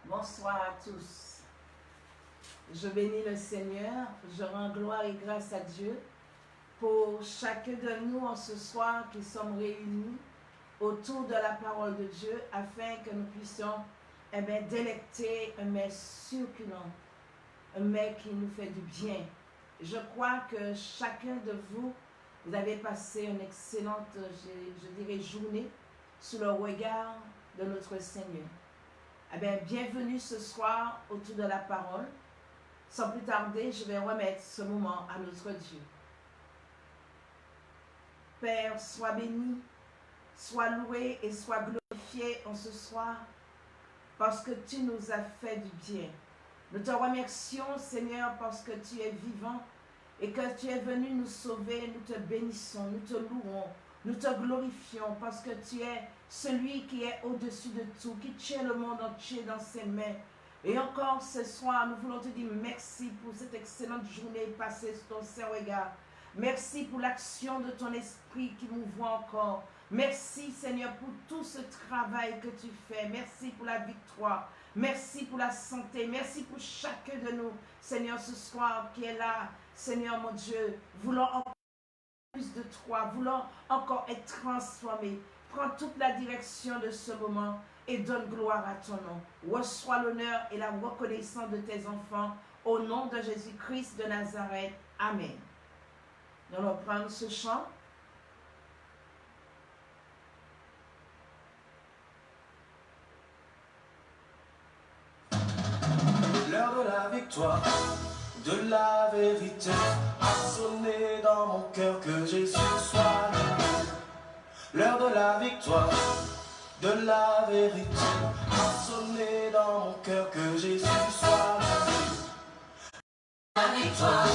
Bonsoir à tous. Je bénis le Seigneur, je rends gloire et grâce à Dieu pour chacun de nous en ce soir qui sommes réunis autour de la parole de Dieu afin que nous puissions délecter un mets succulent, un mets qui nous fait du bien. Je crois que chacun de vous, vous avez passé une excellente, je dirais, journée sous le regard de notre Seigneur. Bienvenue ce soir autour de la parole. Sans plus tarder, je vais remettre ce moment à notre Dieu. Père, sois béni, sois loué et sois glorifié en ce soir parce que tu nous as fait du bien. Nous te remercions, Seigneur, parce que tu es vivant et que tu es venu nous sauver. Nous te bénissons, nous te louons, nous te glorifions parce que tu es celui qui est au-dessus de tout, qui tient le monde entier dans ses mains. Et encore ce soir, nous voulons te dire merci pour cette excellente journée passée sur ton Saint-Regard. Merci pour l'action de ton esprit qui nous voit encore. Merci Seigneur pour tout ce travail que tu fais. Merci pour la victoire. Merci pour la santé. Merci pour chacun de nous, Seigneur, ce soir qui est là. Seigneur mon Dieu, voulons encore plus de toi, voulons encore être transformés. Prends toute la direction de ce moment et donne gloire à ton nom. Reçois l'honneur et la reconnaissance de tes enfants au nom de Jésus-Christ de Nazareth. Amen. Nous allons prendre ce chant. L'heure de la victoire, de la vérité a sonné dans mon cœur, que Jésus soit loué. L'heure de la victoire, de la vérité a sonné dans mon cœur, que Jésus soit loué. La victoire,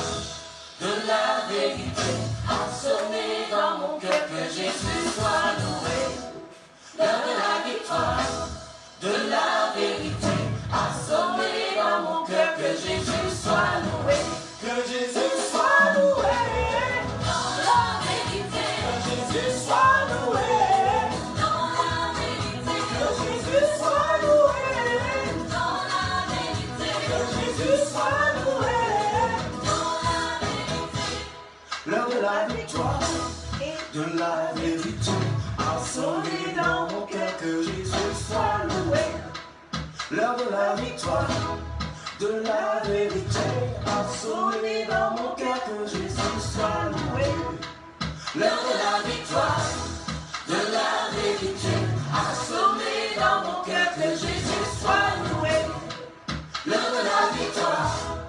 de la vérité a sonné dans mon cœur, que Jésus soit loué. L'heure de la victoire, de la vérité a sonné dans mon cœur, que Jésus soit loué. Que Jésus soit loué. Dans la vérité, que Jésus soit loué. Dans la vérité, que Jésus soit loué. Dans la vérité, que Jésus soit loué. Dans la vérité. L'heure de la victoire et de la vérité a sonné dans mon cœur, que Jésus soit loué. L'heure de la victoire, de la vérité a sonné dans mon cœur, que Jésus soit loué. L'heure de la victoire, de la vérité a sonné dans mon cœur, que Jésus soit loué. L'heure de la victoire,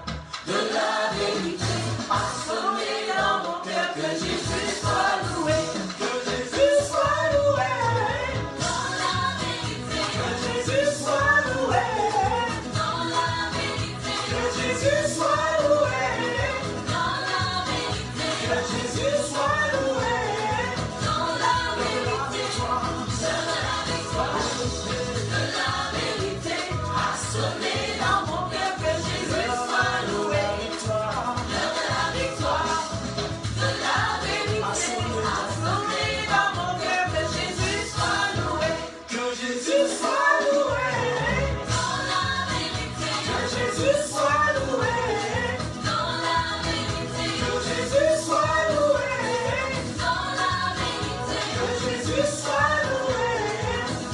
de la vérité a sonné dans mon cœur, que Jésus soit loué. Que Jésus soit loué. Dans la vérité, que Jésus soit loué. Dans la vérité, que Jésus soit loué. Dans la vérité, que Jésus soit loué. Dans la vérité, de la vérité a sonné dans mon cœur, que Jésus soit loué. L'heure de la victoire, de la vérité a sonné dans mon cœur, que Jésus soit loué. Que Jésus soit loué. Dans la vérité, que Jésus soit loué. Dans la vérité, que Jésus soit loué. Dans la vérité, que Jésus soit loué.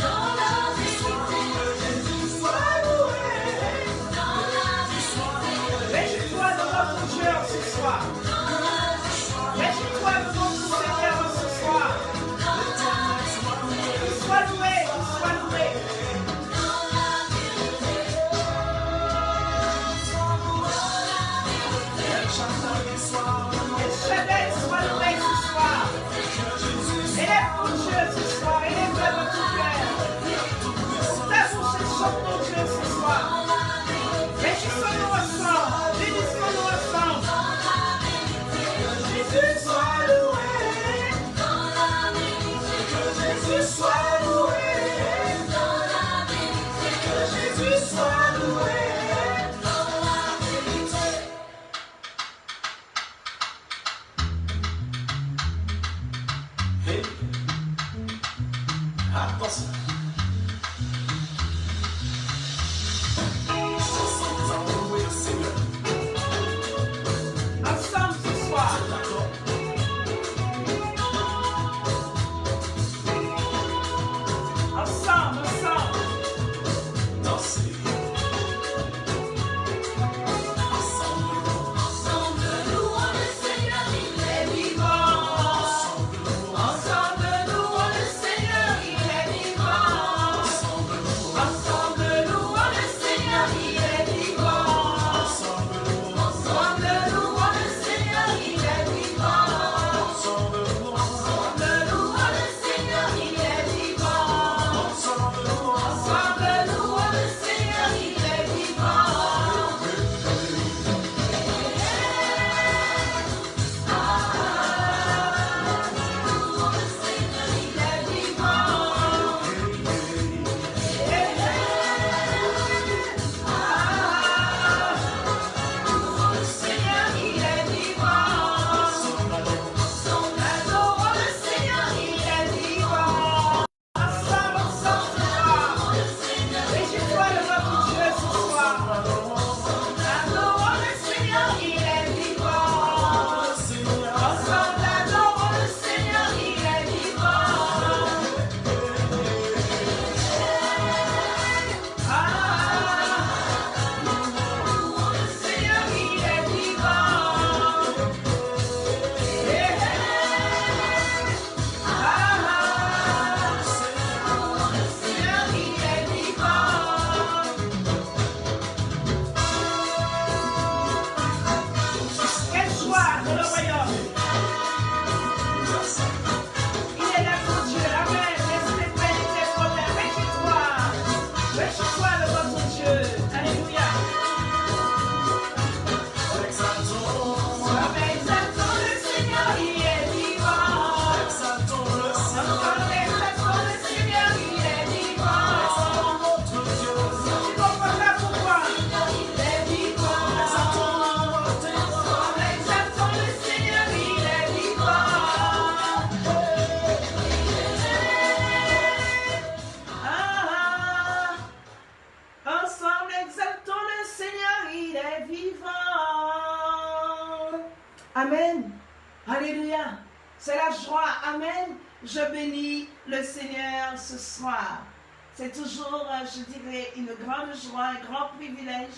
Dans la vérité, que Jésus soit loué. Dans la vérité, Réjouis-toi devant ton Dieu en ce soir. Réjouis-toi devant ton Seigneur en ce soir. Qu'il soit loué, qu'il soit loué. El Shaddai soit loué ce soir. Élève ton Dieu ce soir. Élève-le dans ton cœur. Ta bouche chante ton Dieu ce soir. Réjouissons-nous ensemble. Bénissons-nous ensemble. que Jésus soit loué. Que Jésus soit loué. Que Jésus soit loué. Hey. Attention. Amen. Alléluia. C'est la joie. Amen. Je bénis le Seigneur ce soir. C'est toujours, je dirais, une grande joie, un grand privilège,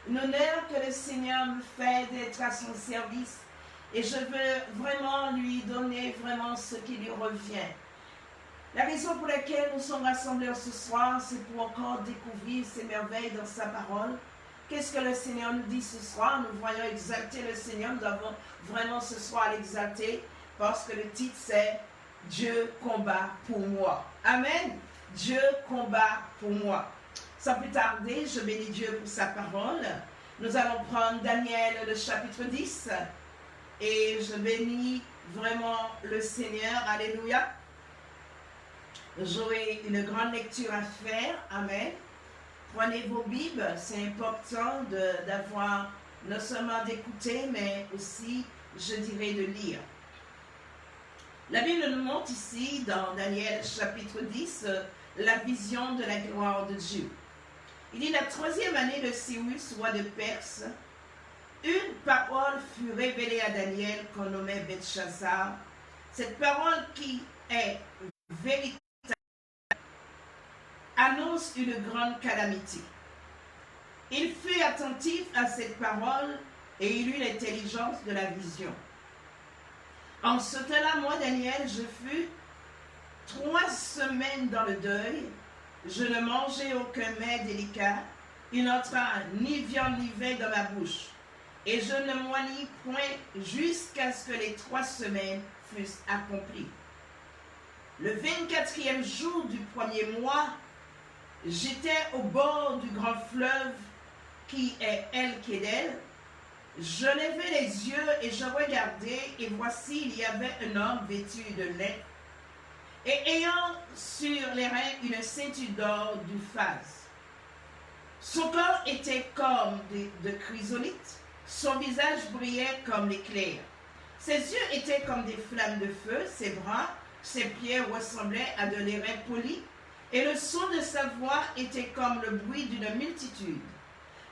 un honneur que le Seigneur me fait d'être à son service. Et je veux vraiment lui donner vraiment ce qui lui revient. La raison pour laquelle nous sommes rassemblés ce soir, c'est pour encore découvrir ces merveilles dans sa parole. Qu'est-ce que le Seigneur nous dit ce soir? Nous voyons exalter le Seigneur. Nous avons vraiment ce soir l'exalter parce que le titre c'est « Dieu combat pour moi ». Amen. Dieu combat pour moi. Sans plus tarder, je bénis Dieu pour sa parole. Nous allons prendre Daniel, le chapitre 10. Et je bénis vraiment le Seigneur. Alléluia. J'aurai une grande lecture à faire. Amen. Prenez vos Bibles. C'est important d'avoir non seulement d'écouter, mais aussi, je dirais, de lire. La Bible nous montre ici, dans Daniel chapitre 10, la vision de la gloire de Dieu. Il dit, la 3e année de Cyrus, roi de Perse, une parole fut révélée à Daniel qu'on nommait Belchazzar. Cette parole qui est véritable annonce une grande calamité. Il fut attentif à cette parole et il eut l'intelligence de la vision. En ce temps-là, moi, Daniel, je fus 3 semaines dans le deuil. Je ne mangeai aucun mets délicat. Il n'entra ni viande ni vin dans ma bouche. Et je ne m'ennuie point jusqu'à ce que les 3 semaines fussent accomplies. Le 24e jour du 1er mois, j'étais au bord du grand fleuve qui est El-Kedel. Je levai les yeux et je regardai, et voici, il y avait un homme vêtu de lin, et ayant sur les reins une ceinture d'or du phase. Son corps était comme de chrysolite, son visage brillait comme l'éclair. Ses yeux étaient comme des flammes de feu, ses bras, ses pieds ressemblaient à de l'airain poli, et le son de sa voix était comme le bruit d'une multitude.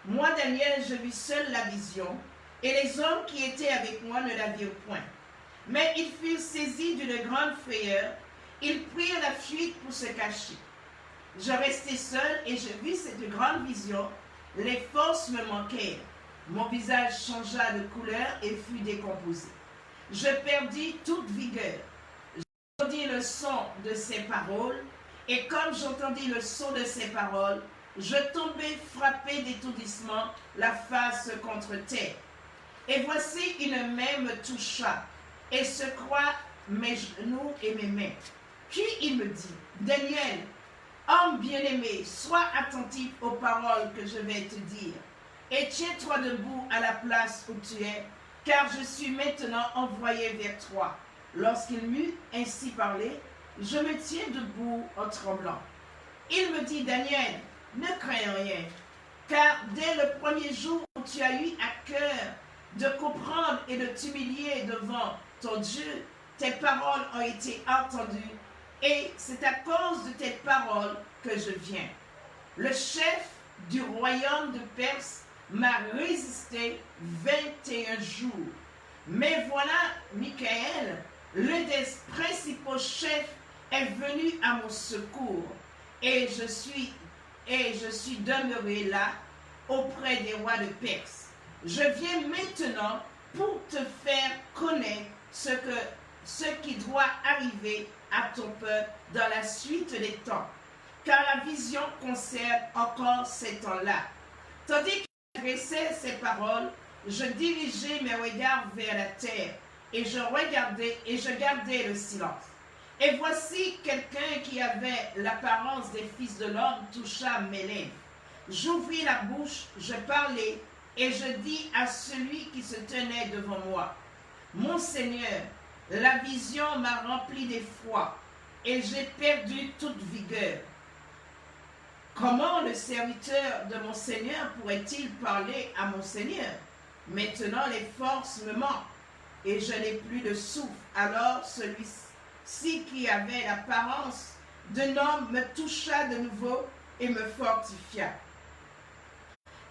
Moi, Daniel, je vis seul la vision, et les hommes qui étaient avec moi ne la virent point. Mais ils furent saisis d'une grande frayeur, ils prirent la fuite pour se cacher. Je restai seul et je vis cette grande vision, les forces me manquèrent. Mon visage changea de couleur et fut décomposé. Je perdis toute vigueur. J'entendis le son de ses paroles, et comme j'entendis le son de ses paroles, je tombai frappé d'étourdissement, la face contre terre. Et voici une main me toucha, et secoua mes genoux et mes mains. Puis il me dit, Daniel, homme bien-aimé, sois attentif aux paroles que je vais te dire, et tiens-toi debout à la place où tu es, car je suis maintenant envoyé vers toi. Lorsqu'il m'eut ainsi parlé, je me tiens debout en tremblant. Il me dit, Daniel, ne crains rien, car dès le premier jour où tu as eu à cœur de comprendre et de t'humilier devant ton Dieu, tes paroles ont été entendues, et c'est à cause de tes paroles que je viens. Le chef du royaume de Perse m'a résisté 21 jours. Mais voilà, Michael, l'un des principaux chefs, est venu à mon secours, et je suis demeuré là auprès des rois de Perse. Je viens maintenant pour te faire connaître ce qui doit arriver à ton peuple dans la suite des temps, car la vision concerne encore ces temps-là. Tandis qu'il adressait ces paroles, je dirigeais mes regards vers la terre, et je gardais le silence. Et voici quelqu'un qui avait l'apparence des fils de l'homme toucha mes lèvres. J'ouvris la bouche, je parlais, et je dis à celui qui se tenait devant moi, mon Seigneur, la vision m'a rempli d'effroi, et j'ai perdu toute vigueur. Comment le serviteur de mon Seigneur pourrait-il parler à mon Seigneur? Maintenant les forces me manquent, et je n'ai plus de souffle. Alors celui-ci qui avait l'apparence d'un homme me toucha de nouveau et me fortifia.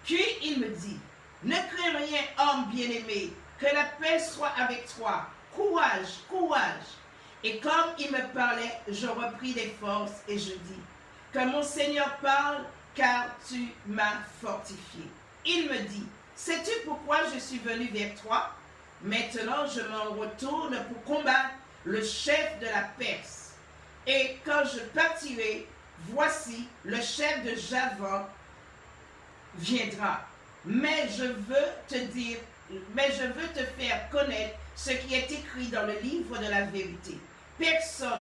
Puis il me dit, ne crains rien, homme bien-aimé, que la paix soit avec toi. Courage, courage. Et comme il me parlait, je repris des forces et je dis, que mon Seigneur parle, car tu m'as fortifié. Il me dit, sais-tu pourquoi je suis venu vers toi? Maintenant, je m'en retourne pour combattre le chef de la Perse. Et quand je partirai, voici, le chef de Javan viendra. Mais je veux te faire connaître ce qui est écrit dans le livre de la vérité. Personne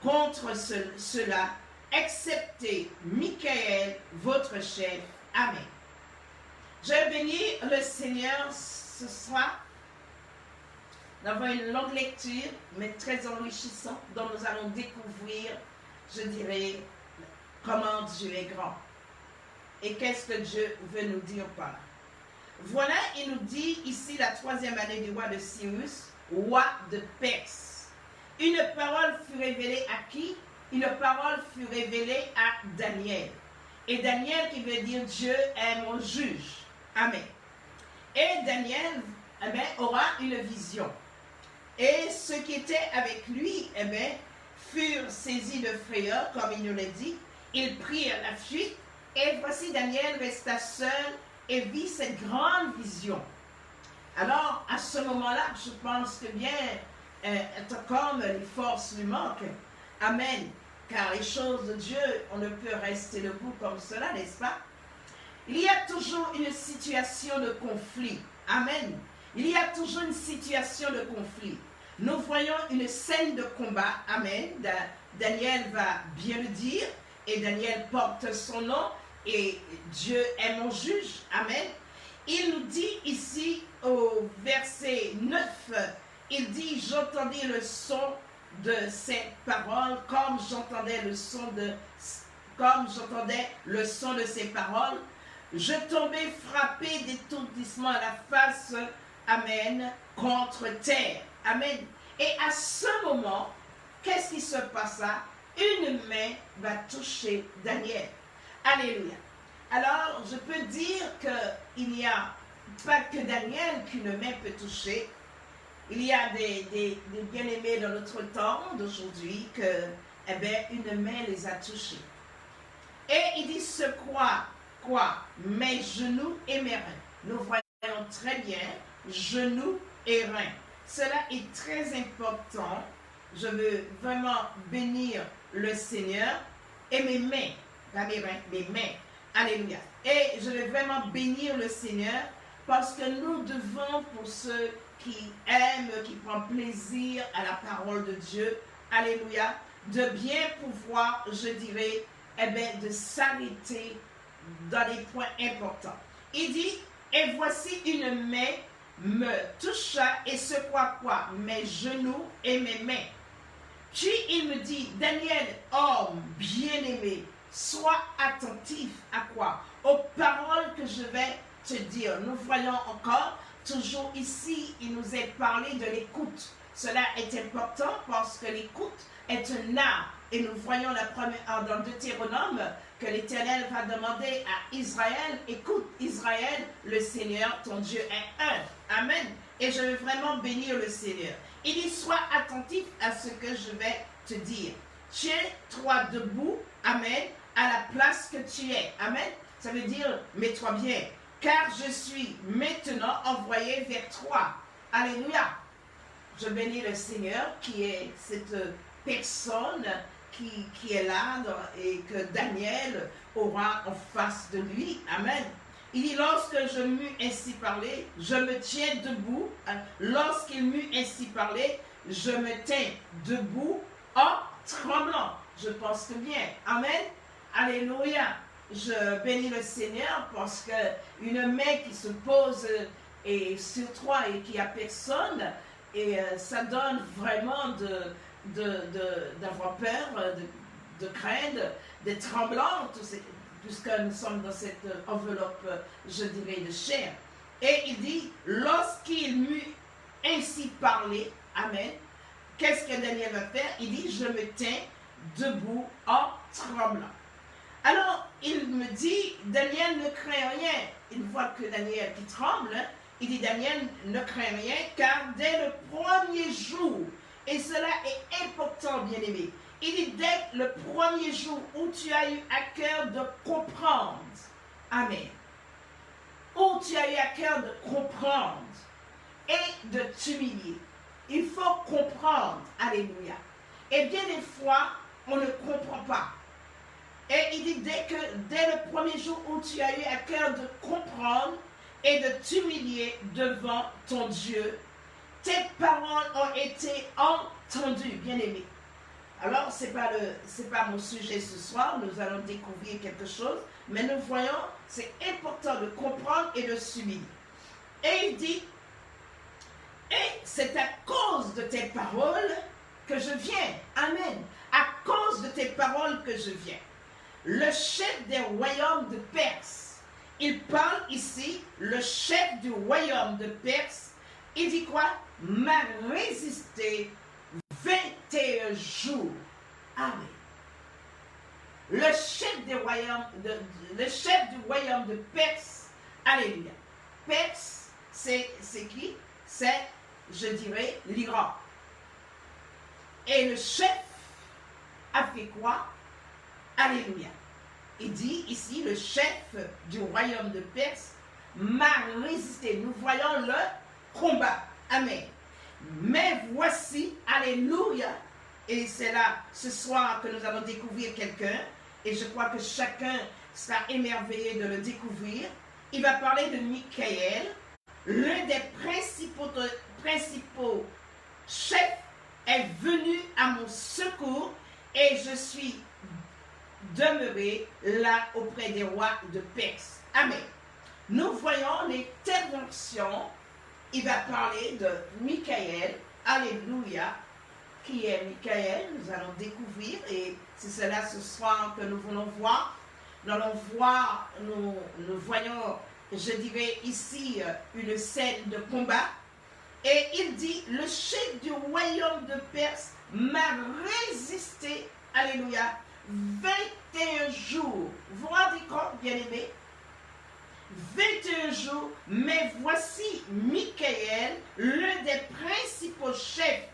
contre cela, excepté Michael, votre chef. Amen. Je bénis le Seigneur ce soir. Nous avons une longue lecture, mais très enrichissante, dont nous allons découvrir, je dirais, comment Dieu est grand. Et qu'est-ce que Dieu veut nous dire par là. Voilà, il nous dit ici la 3e année du roi de Cyrus, roi de Perse. Une parole fut révélée à qui? Une parole fut révélée à Daniel. Et Daniel qui veut dire Dieu est mon juge. Amen. Et Daniel aura une vision. Et ceux qui étaient avec lui furent saisis de frayeur, comme il nous l'a dit. Ils prirent la fuite. Et voici Daniel resta seul et vit cette grande vision. Alors, à ce moment-là, je pense que bien, comme les forces lui manquent, amen, car les choses de Dieu, on ne peut rester debout comme cela, n'est-ce pas? Il y a toujours une situation de conflit, amen. Il y a toujours une situation de conflit. Nous voyons une scène de combat, amen. Daniel va bien le dire, et Daniel porte son nom, et Dieu est mon juge, amen. Il nous dit ici au verset 9, il dit, j'entendis le son de ces paroles, comme j'entendais le son de ces paroles, je tombais frappé d'étourdissement à la face, amen, contre terre, amen. Et à ce moment, qu'est-ce qui se passa? Une main va toucher Daniel. Alléluia. Alors, je peux dire qu'il n'y a pas que Daniel qu'une main peut toucher. Il y a des bien-aimés dans notre temps d'aujourd'hui que, une main les a touchés. Et il dit, secoue quoi? Mes genoux et mes reins. Nous voyons très bien, genoux et reins. Cela est très important. Je veux vraiment bénir le Seigneur et mes mains, pas mes reins, mes mains. Alléluia. Et je veux vraiment bénir le Seigneur parce que nous devons, pour ceux qui aiment, qui prennent plaisir à la parole de Dieu, alléluia, de bien pouvoir, je dirais, de s'arrêter dans des points importants. Il dit, et voici une main me toucha et secoua quoi? Mes genoux et mes mains. Puis il me dit, Daniel, homme bien-aimé, sois attentif à quoi? Aux paroles que je vais te dire. Nous voyons encore, toujours ici, il nous est parlé de l'écoute. Cela est important parce que l'écoute est un art. Et nous voyons la première dans Deutéronome que l'Éternel va demander à Israël, écoute Israël, le Seigneur, ton Dieu est un. Amen. Et je veux vraiment bénir le Seigneur. Il dit, sois attentif à ce que je vais te dire. Tiens-toi debout, amen, à la place que tu es. Amen. Ça veut dire, mets-toi bien. Car je suis maintenant envoyé vers toi. Alléluia. Je bénis le Seigneur qui est cette personne qui est là et que Daniel aura en face de lui. Amen. Il dit, lorsque je m'eus ainsi parlé, je me tiens debout. Lorsqu'il m'eut ainsi parlé, je me tiens debout en tremblant. Je pense que bien. Amen. Alléluia. Je bénis le Seigneur parce qu'une main qui se pose sur toi et qui a personne, et ça donne vraiment d'avoir peur, de craindre, d'être tremblant, puisque nous sommes dans cette enveloppe, je dirais, de chair. Et il dit, lorsqu'il m'eut ainsi parlé, amen, qu'est-ce que Daniel va faire? Il dit, je me tiens debout en tremblant. Alors, il me dit, Daniel ne craint rien. Il voit que Daniel qui tremble, Il dit, Daniel, ne crains rien, car dès le premier jour, et cela est important, bien-aimé, il dit, dès le premier jour où tu as eu à cœur de comprendre, amen, où tu as eu à cœur de comprendre et de t'humilier. Il faut comprendre, alléluia. Et bien des fois, on ne comprend pas. Et il dit, dès le premier jour où tu as eu à cœur de comprendre et de t'humilier devant ton Dieu, tes paroles ont été entendues, bien-aimé. Alors, ce n'est pas mon sujet ce soir, nous allons découvrir quelque chose, mais nous voyons, c'est important de comprendre et de s'humilier. Et il dit, et c'est à cause de tes paroles que je viens. Amen. À cause de tes paroles que je viens. Le chef des royaumes de Perse, il parle ici, le chef du royaume de Perse, il dit quoi? M'a résisté 21 jours. Amen. Le chef du royaume de Perse, alléluia. Perse, c'est qui? C'est, je dirais, l'Iran. Et le chef a fait quoi? Alléluia. Il dit ici, le chef du royaume de Perse m'a résisté. Nous voyons le combat. Amen. Mais voici, alléluia, et c'est là, ce soir, que nous allons découvrir quelqu'un, et je crois que chacun sera émerveillé de le découvrir. Il va parler de Michaël, l'un des principaux chefs est venu à mon secours, et je suis demeuré là auprès des rois de Perse. Amen. Nous voyons l'intervention. Il va parler de Michaël, alléluia, qui est Michaël, nous allons découvrir, et c'est cela ce soir que nous voulons voir. Nous allons voir, nous voyons, je dirais ici, une scène de combat, et il dit, le chef du royaume de Perse m'a résisté, alléluia, 21 jours. Vous vous rendez compte, bien-aimés? 21 jours, mais voici Michaël, l'un des principaux chefs,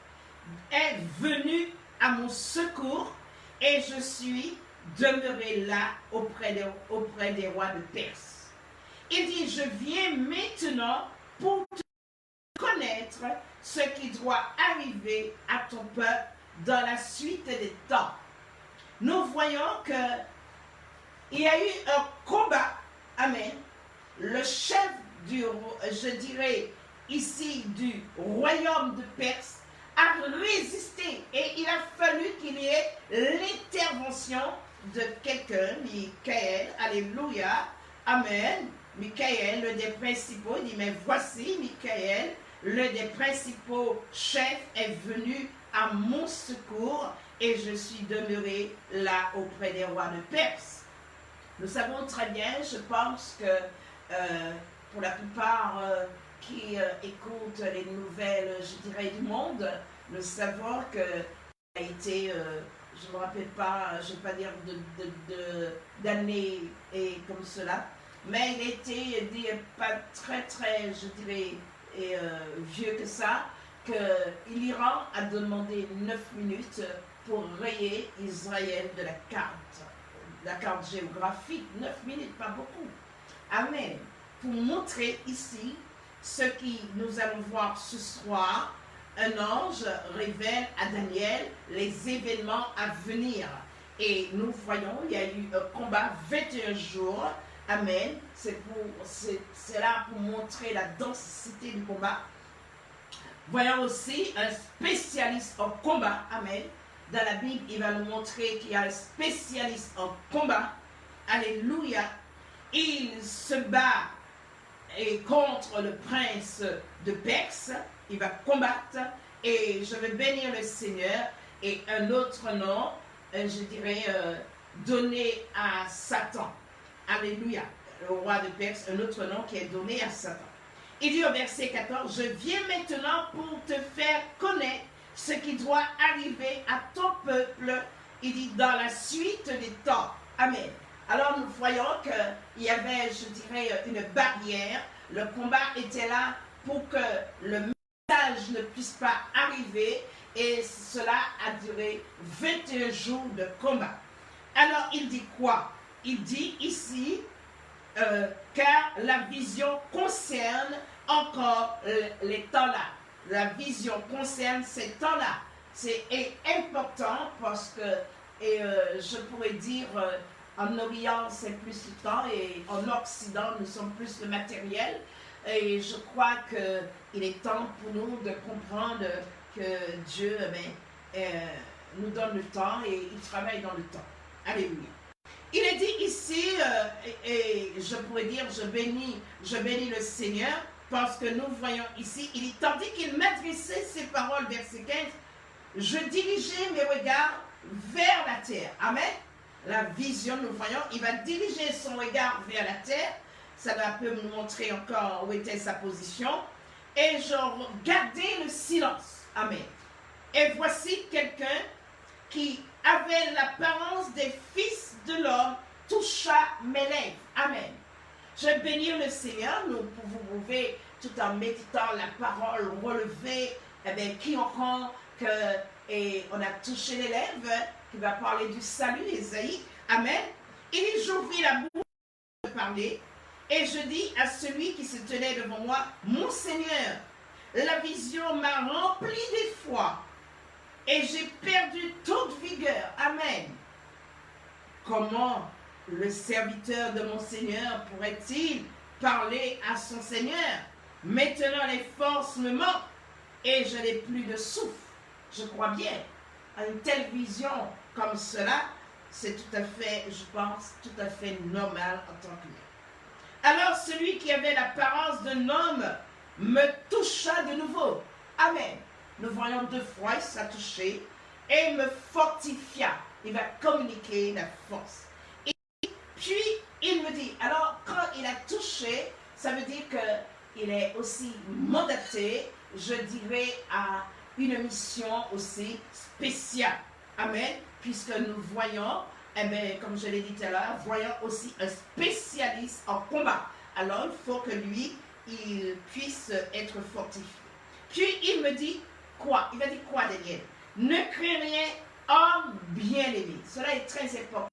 est venu à mon secours et je suis demeuré là auprès des rois de Perse. Il dit, je viens maintenant pour te connaître ce qui doit arriver à ton peuple dans la suite des temps. Nous voyons qu'il y a eu un combat, amen. Le chef je dirais ici, du royaume de Perse a résisté et il a fallu qu'il y ait l'intervention de quelqu'un, Michaël, alléluia, amen. Michaël, l'un des principaux, il dit, mais voici Michaël, l'un des principaux chefs est venu à mon secours et je suis demeuré là auprès des rois de Perse. Nous savons très bien, je pense que pour la plupart qui écoutent les nouvelles, je dirais, du monde, nous savons qu'il a été, je ne me rappelle pas, je ne vais pas dire d'années et comme cela, mais il était pas très, je dirais, vieux que ça, que l'Iran a demandé 9 minutes pour rayer Israël de la carte géographique. 9 minutes, pas beaucoup. Amen. Pour montrer ici ce que nous allons voir ce soir, un ange révèle à Daniel les événements à venir. Et nous voyons, il y a eu un combat 21 jours. Amen. C'est là pour montrer la densité du combat. Voyons aussi un spécialiste en combat. Amen. Dans la Bible, il va nous montrer qu'il y a un spécialiste en combat. Alléluia. Il se bat contre le prince de Perse. Il va combattre. Et je vais bénir le Seigneur. Et un autre nom, je dirais, donné à Satan. Alléluia. Le roi de Perse, un autre nom qui est donné à Satan. Il dit au verset 14, « Je viens maintenant pour te faire connaître ce qui doit arriver à ton peuple. » Il dit, « dans la suite des temps. » Amen. Alors nous voyons qu'il y avait, je dirais, une barrière Le combat était là pour que le message ne puisse pas arriver et cela a duré 21 jours de combat. Alors il dit quoi? Il dit ici, car la vision concerne encore les temps-là. La vision concerne ces temps-là. C'est important parce que, je pourrais dire, en Orient, c'est plus le temps et en Occident, nous sommes plus le matériel. Et je crois qu'il est temps pour nous de comprendre que Dieu nous donne le temps et il travaille dans le temps. Alléluia. Il est dit ici, et je pourrais dire, je bénis le Seigneur, parce que nous voyons ici, il dit, tandis qu'il m'adressait ces paroles, verset 15, je dirigeais mes regards vers la terre. Amen. La vision, nous voyons, il va diriger son regard vers la terre. Ça va peu nous montrer encore où était sa position. Et je regardais le silence. Amen. Et voici quelqu'un qui avait l'apparence des fils de l'homme, toucha mes lèvres. Amen. Je vais bénir le Seigneur. Vous pouvez, tout en méditant la parole, relever qui encore on a touché les lèvres, qui va parler du salut, Ésaïe. Amen. Et j'ouvris la bouche de parler, et je dis à celui qui se tenait devant moi, mon Seigneur, la vision m'a rempli d'effroi, et j'ai perdu toute vigueur. Amen. Comment le serviteur de mon Seigneur pourrait-il parler à son Seigneur? Maintenant les forces me manquent et je n'ai plus de souffle. Je crois bien à une telle vision comme cela, c'est tout à fait, je pense, tout à fait normal en tant qu'humain. Alors celui qui avait l'apparence d'un homme me toucha de nouveau. Amen. Nous voyons deux fois, il s'est touché et me fortifia. Il va communiquer la force. Et puis, il me dit, alors quand il a touché, ça veut dire qu'il est aussi mandaté, je dirais, à une mission aussi spéciale. Amen. Puisque nous voyons, comme je l'ai dit tout à l'heure, voyons aussi un spécialiste en combat. Alors, il faut que lui, il puisse être fortifié. Puis, il me dit, quoi? Il va dire quoi, Daniel? Ne crains rien, homme bien-aimé. Cela est très important.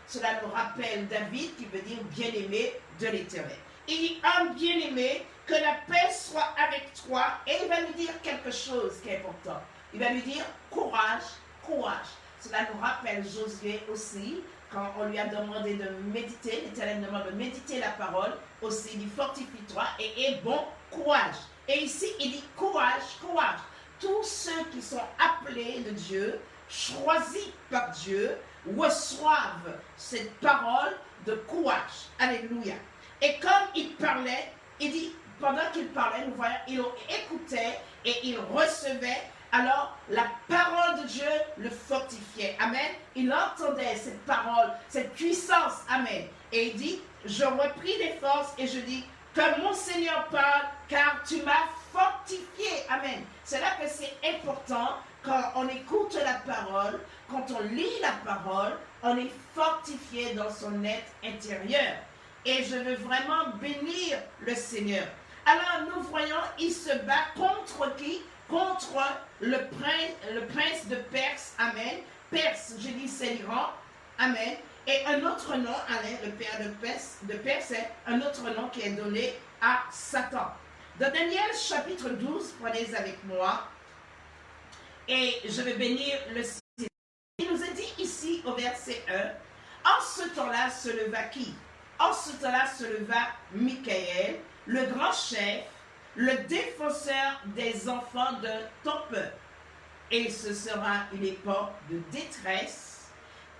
Cela nous rappelle David qui veut dire bien-aimé de l'Éternel. Il dit, homme bien-aimé, que la paix soit avec toi. Et il va lui dire quelque chose qui est important. Il va lui dire, courage, courage. Cela nous rappelle Josué aussi, quand on lui a demandé de méditer, l'Éternel demande de méditer la parole, aussi il dit, fortifie-toi et aie bon courage. Et ici, il dit, courage, courage. Tous ceux qui sont appelés de Dieu, choisis par Dieu, reçoivent cette parole de courage. Alléluia. Et comme il parlait, il dit, pendant qu'il parlait, nous voyons, il écoutait et il recevait. Alors, la parole de Dieu le fortifiait. Amen. Il entendait cette parole, cette puissance. Amen. Et il dit, je repris des forces et je dis, que mon Seigneur parle, car tu m'as fortifié. Amen. C'est là que c'est important, quand on écoute la parole, quand on lit la parole, on est fortifié dans son être intérieur. Et je veux vraiment bénir le Seigneur. Alors nous voyons, il se bat contre qui? Contre le prince de Perse. Amen. Perse, je dis c'est l'Iran. Amen. Et un autre nom, Alain, le père de Perse, c'est un autre nom qui est donné à Satan. Dans Daniel chapitre 12, prenez avec moi, et je vais bénir le Seigneur. Il nous est dit ici au verset 1, en ce temps-là se leva qui? En ce temps-là se leva Michaël, le grand chef, le défenseur des enfants de ton peuple. Et ce sera une époque de détresse,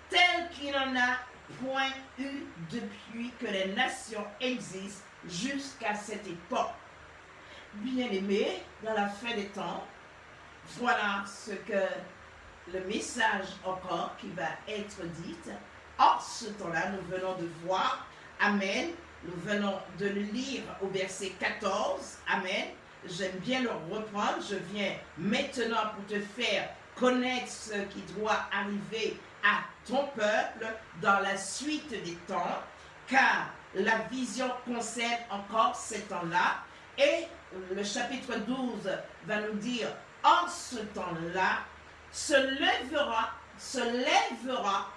telle qu'il n'en a point eu depuis que les nations existent jusqu'à cette époque. Bien-aimés, dans la fin des temps, voilà ce que le message encore qui va être dit. En ce temps-là, nous venons de voir, Amen, nous venons de le lire au verset 14, Amen. J'aime bien le reprendre, je viens maintenant pour te faire connaître ce qui doit arriver à ton peuple dans la suite des temps. car la vision concerne encore ces temps-là. Et le chapitre 12 va nous dire, en ce temps-là, se lèvera,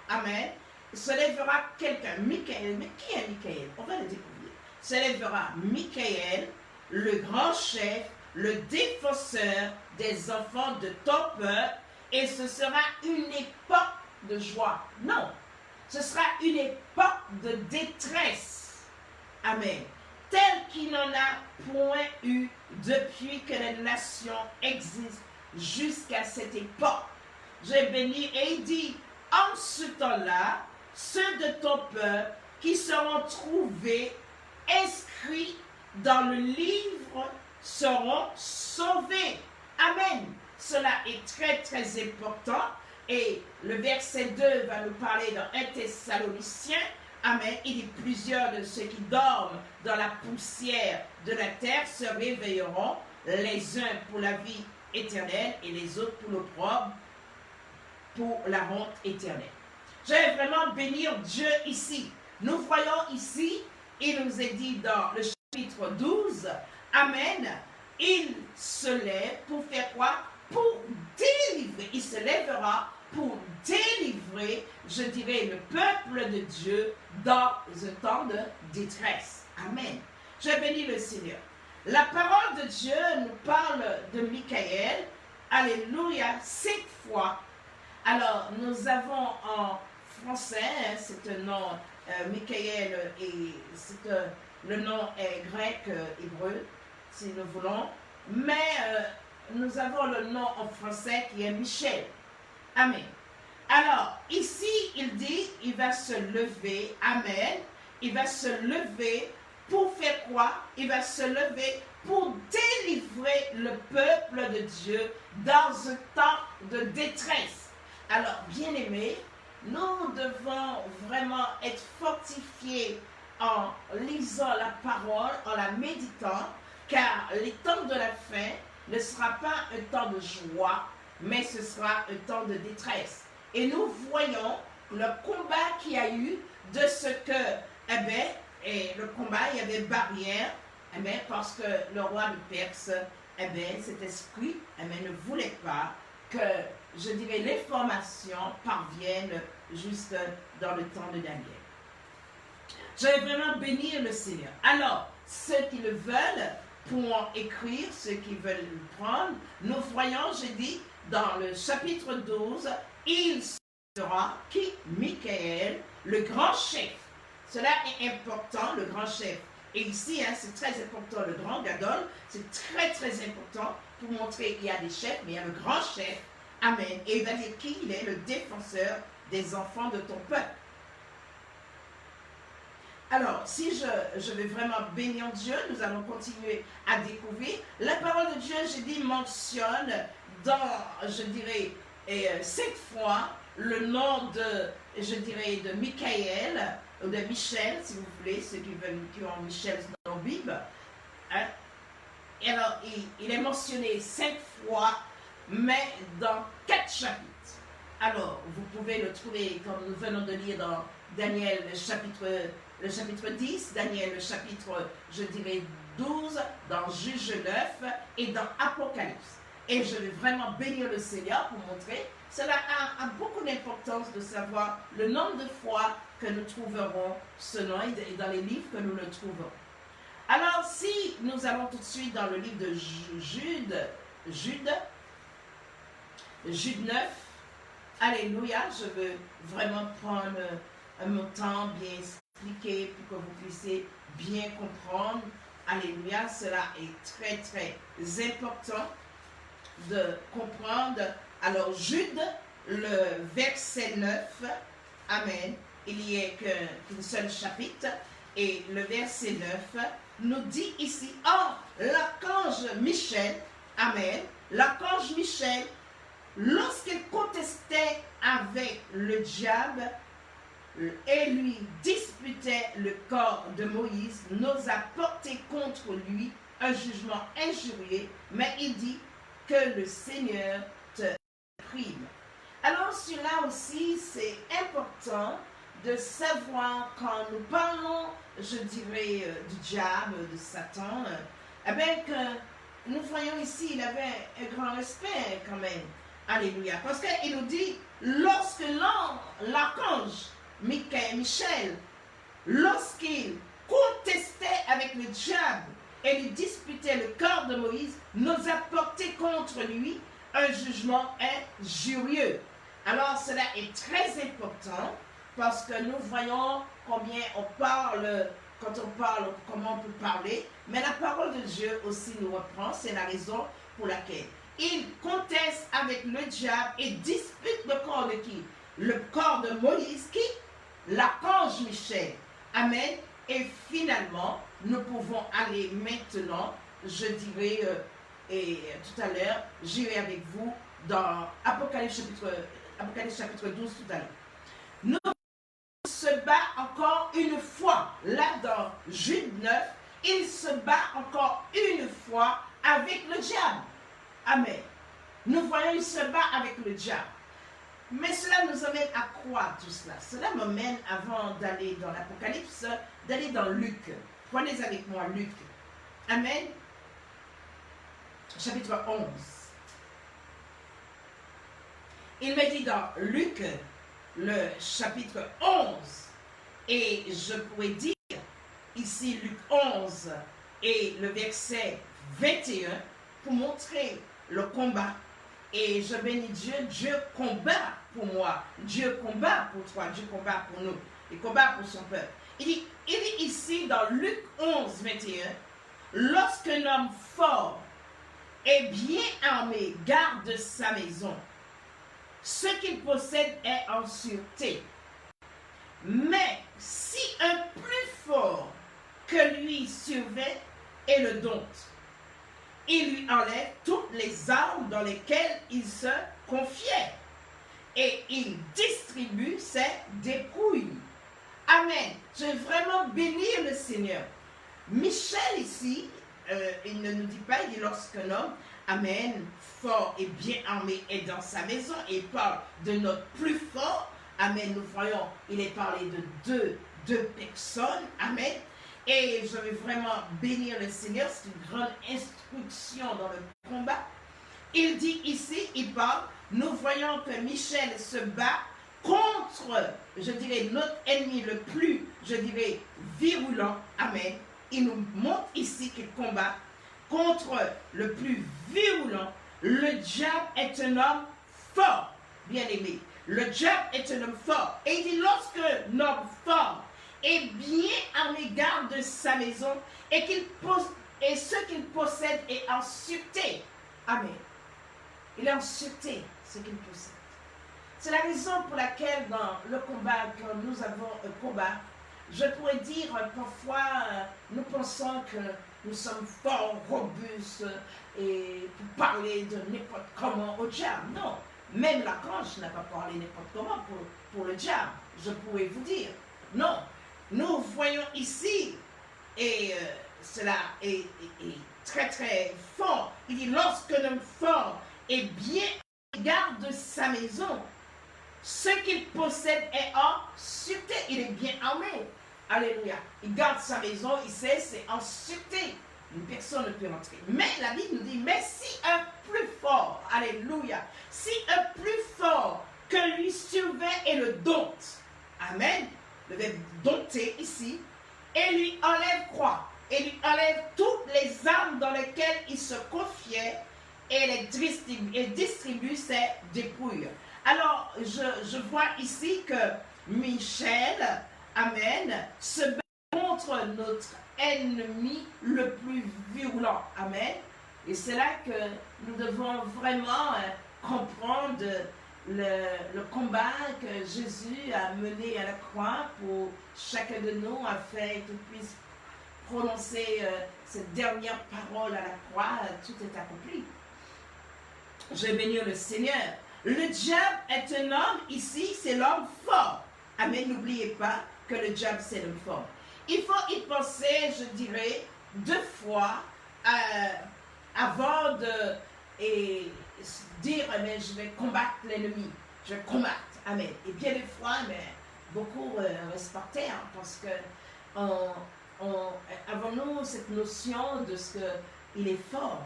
amen, se lèvera quelqu'un, Michael. Mais qui est Michael? On va le découvrir. Se lèvera Michael, le grand chef, le défenseur des enfants de ton peuple, et ce sera une époque de joie. Non, ce sera une époque de détresse. Amen. Tel qu'il n'en a point eu depuis que les nations existent jusqu'à cette époque. J'ai béni et il dit, en ce temps-là, ceux de ton peuple qui seront trouvés inscrits dans le livre seront sauvés. Amen. Cela est très très important. Et le verset 2 va nous parler dans 1 Thessaloniciens. Amen. Il dit, plusieurs de ceux qui dorment dans la poussière de la terre se réveilleront, les uns pour la vie éternelle et les autres pour l'opprobre, pour la honte éternelle. Je vais vraiment bénir Dieu ici. Nous voyons ici, il nous est dit dans le chapitre 12, Amen, il se lève pour faire quoi? Pour délivrer. Il se lèvera pour délivrer, je dirais, le peuple de Dieu dans un temps de détresse. Amen. Je bénis le Seigneur. La parole de Dieu nous parle de Michael. Alléluia, 7 fois. Alors, nous avons en français, c'est un nom, Michael, et le nom est grec, hébreu, si nous voulons. Mais nous avons le nom en français qui est Michel. Amen. Alors, ici, il dit, il va se lever, amen, il va se lever pour faire quoi? Il va se lever pour délivrer le peuple de Dieu dans un temps de détresse. Alors, bien-aimés, nous devons vraiment être fortifiés en lisant la parole, en la méditant, car les temps de la fin ne sera pas un temps de joie, mais ce sera un temps de détresse. Et nous voyons le combat qu'il y a eu de ce que, et le combat, il y avait barrière, parce que le roi de Perse, cet esprit, ne voulait pas que, je dirais, l'information parvienne juste dans le temps de Daniel. Je vais vraiment bénir le Seigneur. Alors, ceux qui le veulent pourront écrire, ceux qui veulent le prendre. Nous voyons, j'ai dit, dans le chapitre 12, il sera qui? Michael, le grand chef. Cela est important, le grand chef. Et ici, c'est très important, le grand Gadol, c'est très très important pour montrer qu'il y a des chefs, mais il y a le grand chef. Amen. Et il va dire qui il est, le défenseur des enfants de ton peuple. Alors, si je vais vraiment bénir Dieu, nous allons continuer à découvrir. La parole de Dieu, j'ai dit, mentionne dans, je dirais, 7 fois le nom de, je dirais, de Michael, ou de Michel, si vous voulez, ceux qui ont Michel dans la Bible. Et alors, il est mentionné 5 fois, mais dans 4 chapitres. Alors, vous pouvez le trouver, comme nous venons de lire dans Daniel, le chapitre 10, Daniel, le chapitre, je dirais, 12, dans Juge 9 et dans Apocalypse. Et je vais vraiment bénir le Seigneur pour montrer, cela a beaucoup d'importance de savoir le nombre de fois que nous trouverons ce nom et dans les livres que nous le trouvons. Alors, si nous allons tout de suite dans le livre de Jude 9, alléluia, je veux vraiment prendre mon temps, bien expliquer pour que vous puissiez bien comprendre. Alléluia, cela est très très important de comprendre. Alors, Jude, le verset 9, amen, il n'y a qu'un seul chapitre, et le verset 9 nous dit ici, l'archange Michel, amen, l'archange Michel, lorsqu'il contestait avec le diable et lui disputait le corps de Moïse, n'osa porter contre lui un jugement injurieux, mais il dit que le Seigneur te prime. Alors, celui-là aussi, c'est important de savoir quand nous parlons, je dirais, du diable, de Satan, eh bien que nous voyons ici, il avait un grand respect quand même. Alléluia. Parce qu'il nous dit, lorsque l'archange Michel, lorsqu'il contestait avec le diable et lui disputait le corps de Moïse, nous a porté contre lui un jugement injurieux. Alors cela est très important parce que nous voyons combien on parle, quand on parle, comment on peut parler, mais la parole de Dieu aussi nous reprend, c'est la raison pour laquelle il conteste avec le diable et dispute le corps de qui? Le corps de Moïse, qui? L'archange Michel. Amen. Et finalement, nous pouvons aller maintenant, je dirais, et tout à l'heure, j'irai avec vous dans Apocalypse chapitre 12 tout à l'heure. Nous se bat encore une fois, là dans Jude 9, il se bat encore une fois avec le diable. Amen. Nous voyons, il se bat avec le diable. Mais cela nous amène à croire tout cela. Cela m'amène, avant d'aller dans l'Apocalypse, d'aller dans Luc. Prenez avec moi Luc. Amen. Chapitre 11. Il me dit dans Luc, le chapitre 11, et je pourrais dire ici Luc 11 et le verset 21 pour montrer le combat. Et je bénis Dieu, Dieu combat pour moi, Dieu combat pour toi, Dieu combat pour nous, il combat pour son peuple. Il dit ici dans Luc 11, 21, lorsqu'un homme fort et bien armé garde sa maison, ce qu'il possède est en sûreté. Mais si un plus fort que lui surveille et le dompte, il lui enlève toutes les armes dans lesquelles il se confiait et il distribue ses dépouilles. Amen. Je vais vraiment bénir le Seigneur. Michel ici, il ne nous dit pas, il dit lorsqu'un homme, amen, fort et bien armé est dans sa maison et il parle de notre plus fort. Amen. Nous voyons, il est parlé de deux personnes. Amen. Et je vais vraiment bénir le Seigneur, c'est une grande instruction dans le combat. Il dit ici, il parle, nous voyons que Michel se bat contre, je dirais, notre ennemi le plus, je dirais, virulent. Amen. Il nous montre ici qu'il combat contre le plus virulent. Le diable est un homme fort, bien aimé. Le diable est un homme fort. Et il dit, lorsque l'homme fort et bien armé garde de sa maison et ce qu'il possède est en sûreté. Amen. Il est en sûreté, ce qu'il possède. C'est la raison pour laquelle dans le combat, quand nous avons un combat, je pourrais dire parfois, nous pensons que nous sommes forts, robustes et pour parler de n'importe comment au diable. Non, même l'archange n'a pas parlé n'importe comment pour le diable, je pourrais vous dire. Non. Nous voyons ici, et cela est très très fort, il dit lorsqu'un homme fort et bien garde sa maison, ce qu'il possède est en sûreté, il est bien armé. Alléluia. Il garde sa maison, il sait, c'est en sûreté. Une personne ne peut entrer. Mais la Bible nous dit, mais si un plus fort, alléluia, si un plus fort que lui surveille et le dompte, amen, le verbe dompter ici, et lui enlève quoi? Et lui enlève toutes les armes dans lesquelles il se confiait et les distribue ses dépouilles. Alors, je vois ici que Michel, amen, se bat contre notre ennemi le plus virulent. Amen. Et c'est là que nous devons vraiment comprendre le combat que Jésus a mené à la croix pour chacun de nous afin qu'il puisse prononcer cette dernière parole à la croix. Tout est accompli. Je vais bénir le Seigneur. Le diable est un homme, ici, c'est l'homme fort. Amen. N'oubliez pas que le diable, c'est l'homme fort. Il faut y penser, je dirais, 2 fois avant de dire, mais je vais combattre l'ennemi. Je vais combattre. Amen. Et bien des fois, mais beaucoup respecté, hein, parce que avons-nous cette notion de ce qu'il est fort,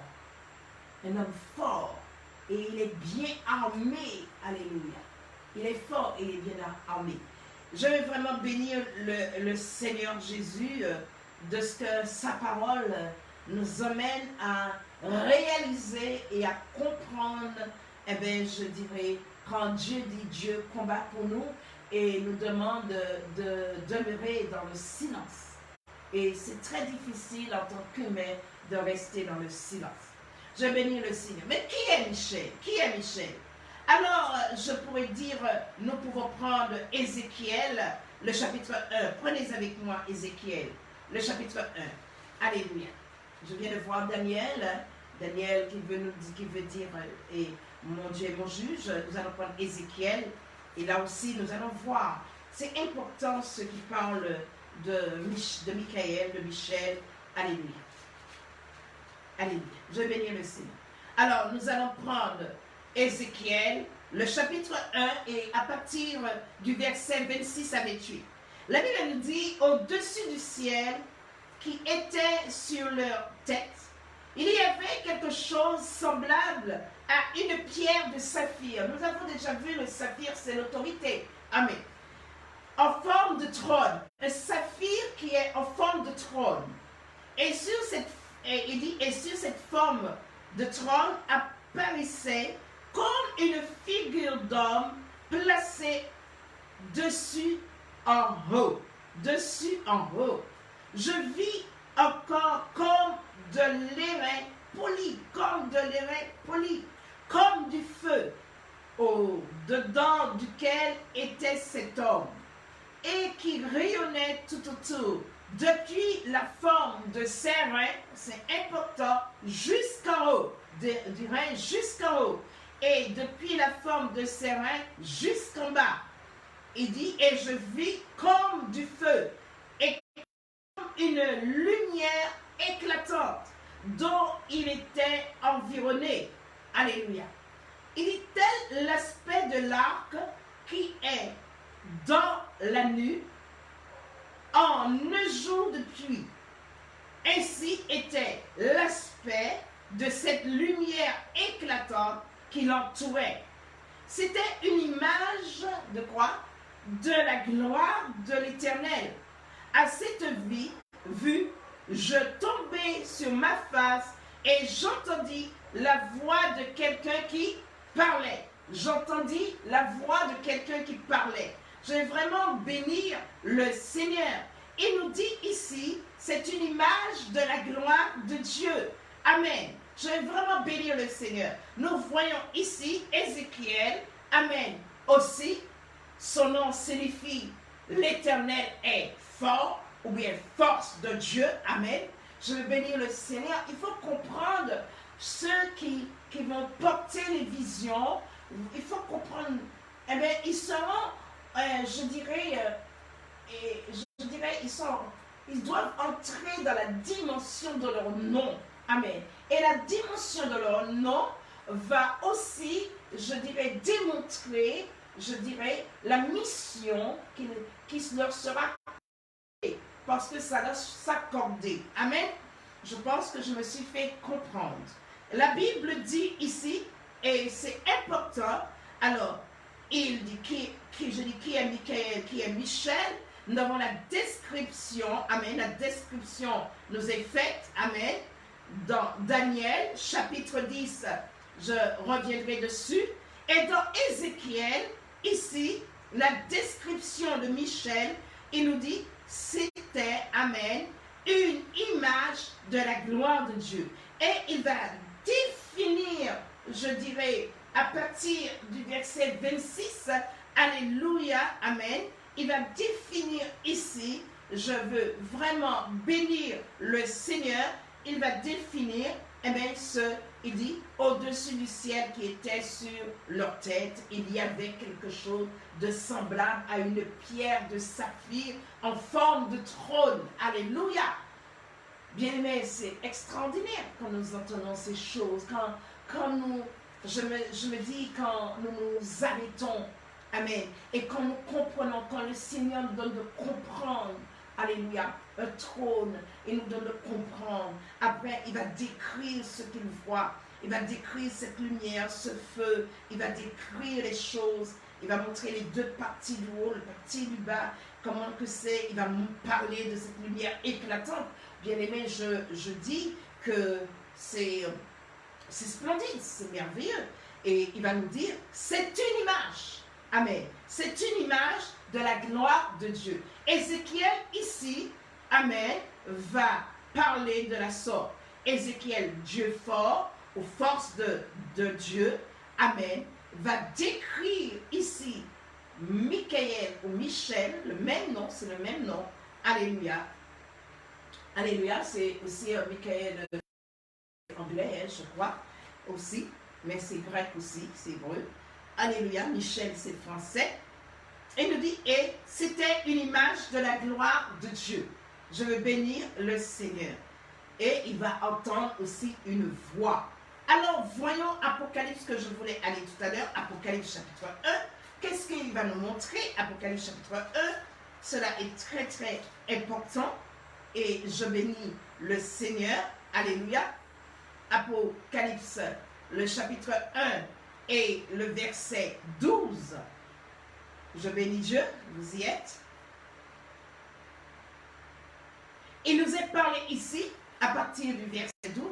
un homme fort, et il est bien armé, alléluia. Il est fort et il est bien armé. Je veux vraiment bénir le Seigneur Jésus de ce que sa parole nous amène à réaliser et à comprendre, eh bien, je dirais, quand Dieu dit Dieu combat pour nous et nous demande de demeurer dans le silence. Et c'est très difficile en tant qu'humain de rester dans le silence. Je bénis le Seigneur. Mais qui est Michel? Qui est Michel? Alors, je pourrais dire, nous pouvons prendre Ézéchiel, le chapitre 1. Prenez avec moi Ézéchiel, le chapitre 1. Alléluia. Je viens de voir Daniel. Daniel qui veut dire, et mon Dieu est mon juge. Nous allons prendre Ézéchiel. Et là aussi, nous allons voir. C'est important ce qui parle de Michael, de Michel. Alléluia. Alléluia. Je bénis le Seigneur. Alors, nous allons prendre Ézéchiel, le chapitre 1, et à partir du verset 26 à 28. La Bible nous dit, au-dessus du ciel qui était sur leur tête, il y avait quelque chose semblable à une pierre de saphir. Nous avons déjà vu le saphir, c'est l'autorité. Amen. En forme de trône. Un saphir qui est en forme de trône. Et sur cette forme de trône apparaissait comme une figure d'homme placée dessus en haut. Dessus en haut. Je vis encore comme de l'airain poli, comme du feu, au-dedans duquel était cet homme, et qui rayonnait tout autour, depuis la forme de ses reins, c'est important, jusqu'en haut, du rein jusqu'en haut, et depuis la forme de ses reins jusqu'en bas. Il dit, et je vis comme du feu, et comme une lumière éclatante, dont il était environné. Alléluia. Il dit tel l'aspect de l'arc qui est dans la nuit en un jour de pluie. Ainsi était l'aspect de cette lumière éclatante qui l'entourait. C'était une image de quoi? De la gloire de l'Éternel. À cette vue, je tombai sur ma face et j'entendis la voix de quelqu'un qui parlait. J'entendis la voix de quelqu'un qui parlait. Je vais vraiment bénir le Seigneur. Il nous dit ici, c'est une image de la gloire de Dieu. Amen. Je vais vraiment bénir le Seigneur. Nous voyons ici Ézéchiel. Amen. Aussi, son nom signifie l'Éternel est fort, ou bien force de Dieu. Amen. Je veux bénir le Seigneur. Il faut comprendre ceux qui vont porter les visions. Il faut comprendre. Eh bien, ils seront, je dirais, ils doivent entrer dans la dimension de leur nom. Amen. Et la dimension de leur nom va aussi, je dirais, démontrer, je dirais, la mission qui leur sera accordée, parce que ça doit s'accorder. Amen. Je pense que je me suis fait comprendre. La Bible dit ici, et c'est important, alors, il dit, qui est Michael, qui est Michel. Nous avons la description, amen, la description nous est faite, amen, dans Daniel, chapitre 10, je reviendrai dessus, et dans Ézéchiel, ici, la description de Michel, il nous dit, c'était, amen, une image de la gloire de Dieu. Et il va définir, je dirais, à partir du verset 26, alléluia, amen, il va définir ici, je veux vraiment bénir le Seigneur, il va définir, eh bien, il dit, au-dessus du ciel qui était sur leur tête, il y avait quelque chose de semblable à une pierre de saphir en forme de trône. Alléluia! Bien-aimés, c'est extraordinaire quand nous entendons ces choses, quand nous, je me dis, quand nous nous arrêtons Amen. Et quand nous comprenons, quand le Seigneur nous donne de comprendre, alléluia, un trône, il nous donne de comprendre. Après, il va décrire ce qu'il voit. Il va décrire cette lumière, ce feu. Il va décrire les choses. Il va montrer les deux parties du haut, la partie du bas. Comment que c'est. Il va nous parler de cette lumière éclatante. Bien aimé, je dis que c'est splendide, c'est merveilleux. Et il va nous dire, c'est une image. Amen. C'est une image de la gloire de Dieu. Ézéchiel, ici, amen, va parler de la sorte. Ézéchiel, Dieu fort, aux forces de Dieu, amen, va décrire ici Michael ou Michel, le même nom, c'est le même nom. Alléluia. Alléluia, c'est aussi Michael anglais, je crois, aussi, mais c'est grec aussi, c'est hébreu. Alléluia, Michel, c'est français. Et il nous dit, et c'était une image de la gloire de Dieu. Je veux bénir le Seigneur. Et il va entendre aussi une voix. Alors, voyons Apocalypse que je voulais aller tout à l'heure, Apocalypse chapitre 1. Qu'est-ce qu'il va nous montrer? Apocalypse chapitre 1. Cela est très, très important. Et je bénis le Seigneur. Alléluia. Apocalypse, le chapitre 1 et le verset 12. Je bénis Dieu, vous y êtes. Il nous est parlé ici, à partir du verset 12,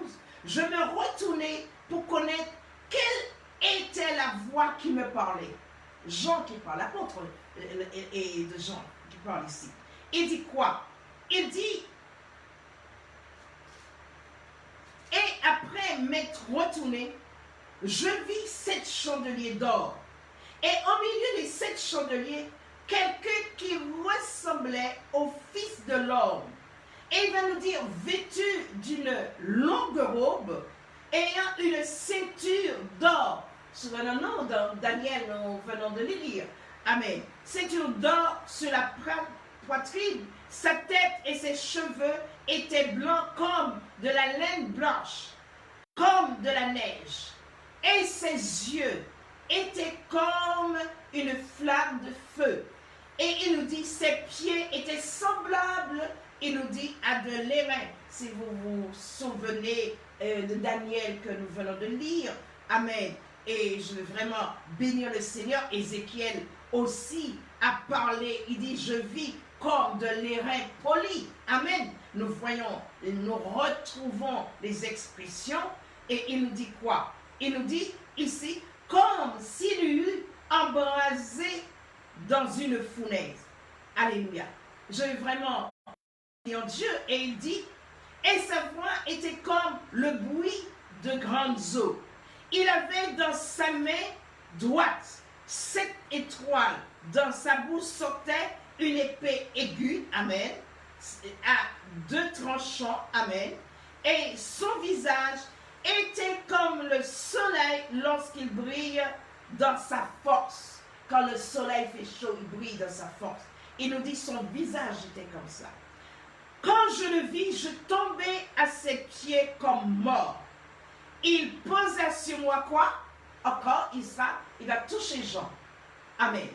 je me retournai pour connaître quelle était la voix qui me parlait. Jean qui parle, l'apôtre et de Jean qui parle ici. Il dit quoi? Il dit, et après m'être retourné, je vis 7 chandeliers d'or. Et au milieu des 7 chandeliers, quelqu'un qui ressemblait au Fils de l'homme. Et il va nous dire, vêtu d'une longue robe, ayant une ceinture d'or. Souvenons-nous, dans Daniel, nous venons de le lire. Amen. Ceinture d'or sur la poitrine. Sa tête et ses cheveux étaient blancs comme de la laine blanche, comme de la neige. Et ses yeux étaient comme une flamme de feu. Et il nous dit, ses pieds étaient semblables, il nous dit, à de l'airain. Si vous vous souvenez de Daniel que nous venons de lire. Amen. Et je veux vraiment bénir le Seigneur. Ézéchiel aussi a parlé, il dit, je vis comme de l'airain poli. Amen. Nous voyons, nous retrouvons les expressions. Et il nous dit quoi? Il nous dit ici, comme s'il eût embrasé dans une fournaise. Alléluia. Je veux vraiment dire Dieu. Et il dit, et sa voix était comme le bruit de grandes eaux. Il avait dans sa main droite 7 étoiles. Dans sa bouche sortait une épée aiguë. Amen. À 2 tranchants. Amen. Et son visage était comme le soleil lorsqu'il brille dans sa force. Quand le soleil fait chaud, il brille dans sa force. Il nous dit son visage était comme ça. Quand je le vis, je tombais à ses pieds comme mort. Il posa sur moi quoi? Encore, il va toucher Jean. Amen.